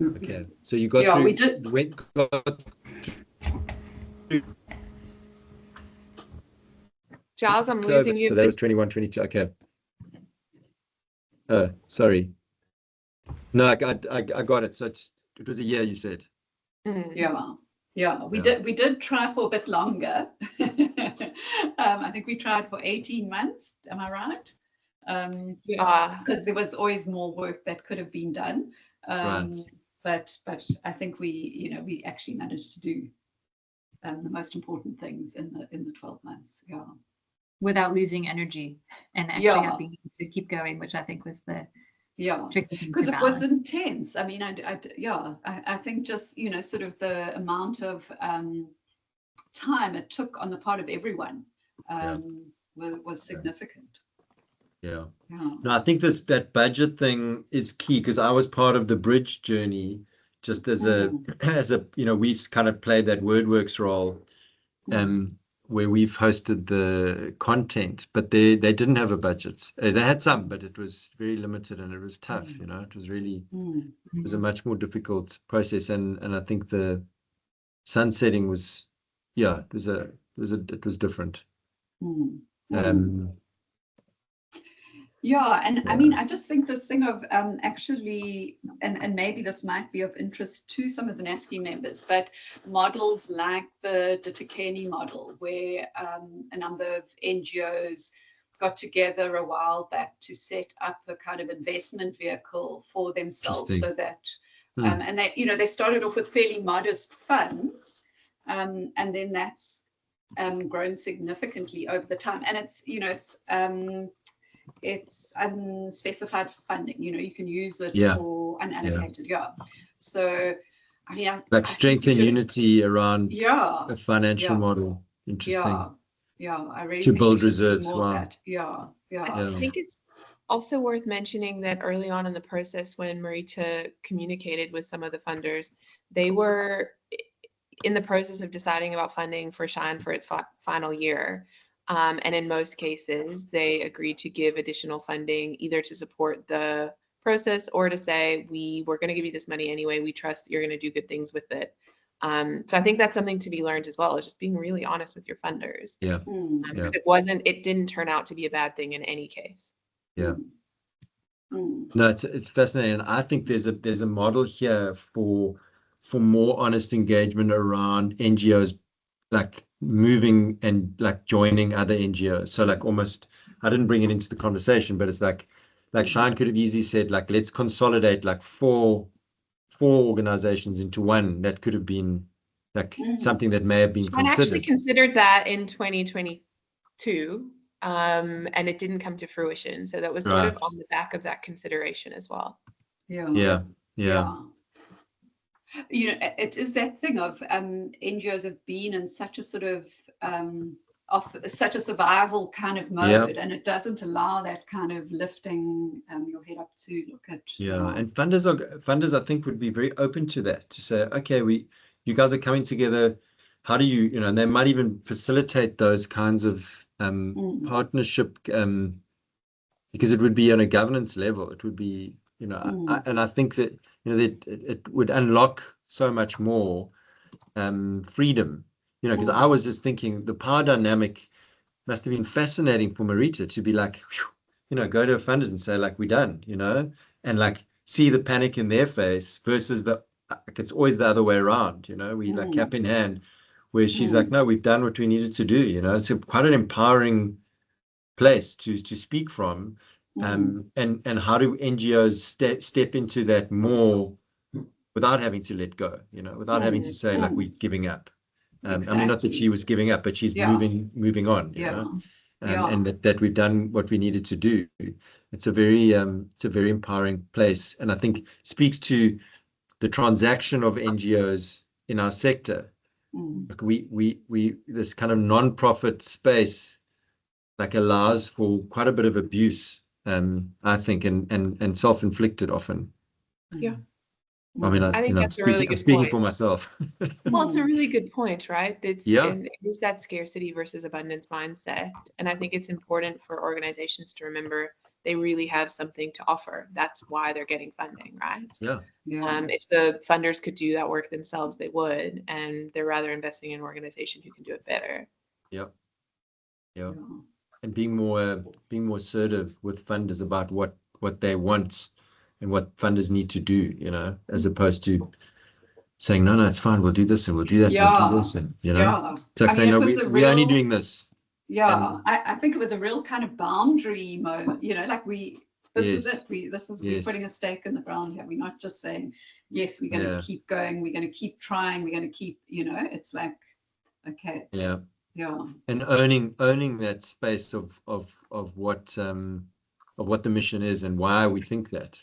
Okay, so you got
Yeah,
through.
we did.
Giles, I'm
COVID,
losing you.
so that was 21, 22. Okay. Sorry. No, I got it. So it was a year, you said.
Yeah, we did try for a bit longer. I think we tried for 18 months. Am I right? Because there was always more work that could have been done.
Right.
But I think we actually managed to do the most important things in the 12 months. Yeah.
Without losing energy and actually having to keep going, which I think was the tricky thing
because
to
it
balance.
was intense. I mean, I think just sort of the amount of time it took on the part of everyone was significant.
Yeah. No, I think that budget thing is key, because I was part of the bridge journey, just as a we kind of played that WordWorks role, where we've hosted the content, but they didn't have a budget. They had some, but it was very limited, and it was tough. It was really it was a much more difficult process, and I think the sunsetting was it was different.
I mean, I just think this thing of actually, and maybe this might be of interest to some of the NASCI members, but models like the Ditikeni model, where a number of NGOs got together a while back to set up a kind of investment vehicle for themselves, so that, and they started off with fairly modest funds, and then that's grown significantly over the time, and it's unspecified funding. You can use it for unallocated. So, I mean,
like strength and unity around a financial model. Interesting.
I really
to
think
build
we should see
reserves.
more of
Wow.
that.
I think it's also worth mentioning that early on in the process, when Marita communicated with some of the funders, they were in the process of deciding about funding for Shine for its final year. And in most cases, they agreed to give additional funding, either to support the process or to say, we're going to give you this money anyway. We trust that you're going to do good things with it. So I think that's something to be learned as well, is just being really honest with your funders. Because it didn't turn out to be a bad thing in any case.
No, it's fascinating. And I think there's a model here for more honest engagement around NGOs, like moving and like joining other NGOs. So like almost, I didn't bring it into the conversation, but it's like Shine could have easily said, like, let's consolidate like four organizations into one. That could have been like something that may have been
I actually
considered.
considered that in 2022, and it didn't come to fruition. So that was sort of on the back of that consideration as well.
It is that thing of NGOs have been in such a sort of such a survival kind of mode, and it doesn't allow that kind of lifting your head up to look at.
And funders I think would be very open to that, to say, okay, you guys are coming together. How do you and they might even facilitate those kinds of partnership, because it would be on a governance level. It would be, and I think that that it would unlock so much more freedom, because I was just thinking the power dynamic must have been fascinating for Marita to be like, go to funders and say, like, we're done, and like see the panic in their face versus it's always the other way around, we like cap in hand, where she's like, no, we've done what we needed to do. It's quite an empowering place to speak from. And how do NGOs step into that more without having to let go, without having to say like we're giving up. I mean, not that
Exactly.
she was giving up, but she's
Yeah.
moving on,
Yeah.
and that we've done what we needed to do. It's a very empowering place, and I think speaks to the transaction of NGOs in our sector. Like we this kind of non-profit space like allows for quite a bit of abuse, I think, and self-inflicted often.
Yeah.
I mean,
I think that's a really good
speaking
point.
for myself.
Well, it's a really good point, right?
Yeah.
It's that scarcity versus abundance mindset. And I think it's important for organizations to remember they really have something to offer. That's why they're getting funding, right?
Yeah.
If the funders could do that work themselves, they would, and they're rather investing in an organization who can do it better.
Yeah. And being more assertive with funders about what they want and what funders need to do, as opposed to saying, no, it's fine, we'll do this and we'll do that, we'll do this, and it's like saying, no, we're only doing this.
Yeah, I think it was a real kind of boundary moment, like this is it. We're putting a stake in the ground here. We're not just saying, yes, we're going to keep going, we're going to keep trying, we're going to keep, it's like, okay.
Yeah.
Yeah.
And owning that space of what the mission is and why we think that.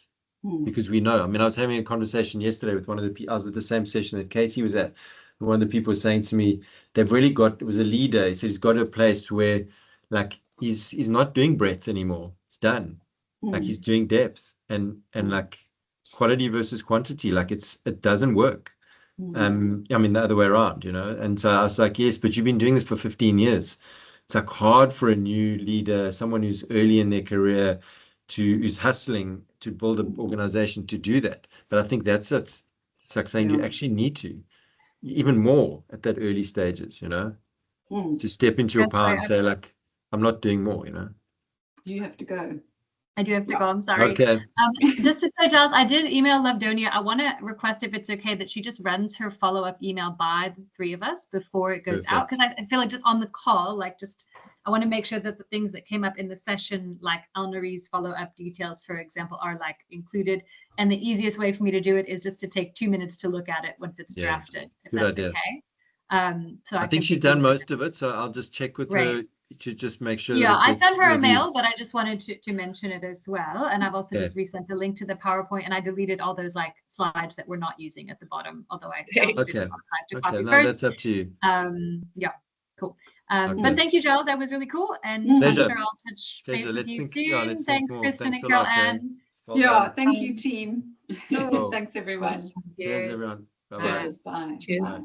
Because we know. I mean, I was having a conversation yesterday with one of the I was at the same session that Katie was at. And one of the people was saying to me, they've really got, it was a leader. He said he's got to a place where like he's not doing breadth anymore. It's done. Like he's doing depth and like quality versus quantity. Like it doesn't work. I mean, the other way around, And so I was like, yes, but you've been doing this for 15 years. It's like hard for a new leader, someone who's early in their career, who's hustling to build an organization to do that. But I think that's it. It's like saying you actually need to, even more at that early stages, to step into your power and say like, I'm not doing more,
You have to go.
I do have to go. I'm sorry.
Okay.
Just to say, Giles, I did email Lovedonia. I want to request, if it's okay, that she just runs her follow-up email by the three of us before it goes out, because I feel like just on the call, like I want to make sure that the things that came up in the session, like Elnarie's follow-up details, for example, are like included. And the easiest way for me to do it is just to take 2 minutes to look at it once it's drafted, if
Good
that's
idea.
Okay. So
I think she's done most of it, so I'll just check with her to just make sure.
Yeah,
that
I sent her a
reviewed.
mail, but I just wanted to mention it as well. And I've also just resent the link to the PowerPoint, and I deleted all those like slides that we're not using at the bottom, although I still did archive to copy
no,
first.
that's up to you.
Yeah, cool. But thank you, Giles. That was really cool. And
Pleasure.
I'm sure I'll touch base with you soon. Thanks, Kristen and Carol Ann.
Well thank you, team.
Cool.
Thanks, everyone.
Cheers, everyone. Bye-bye.
Cheers. Bye.
Cheers.
Bye.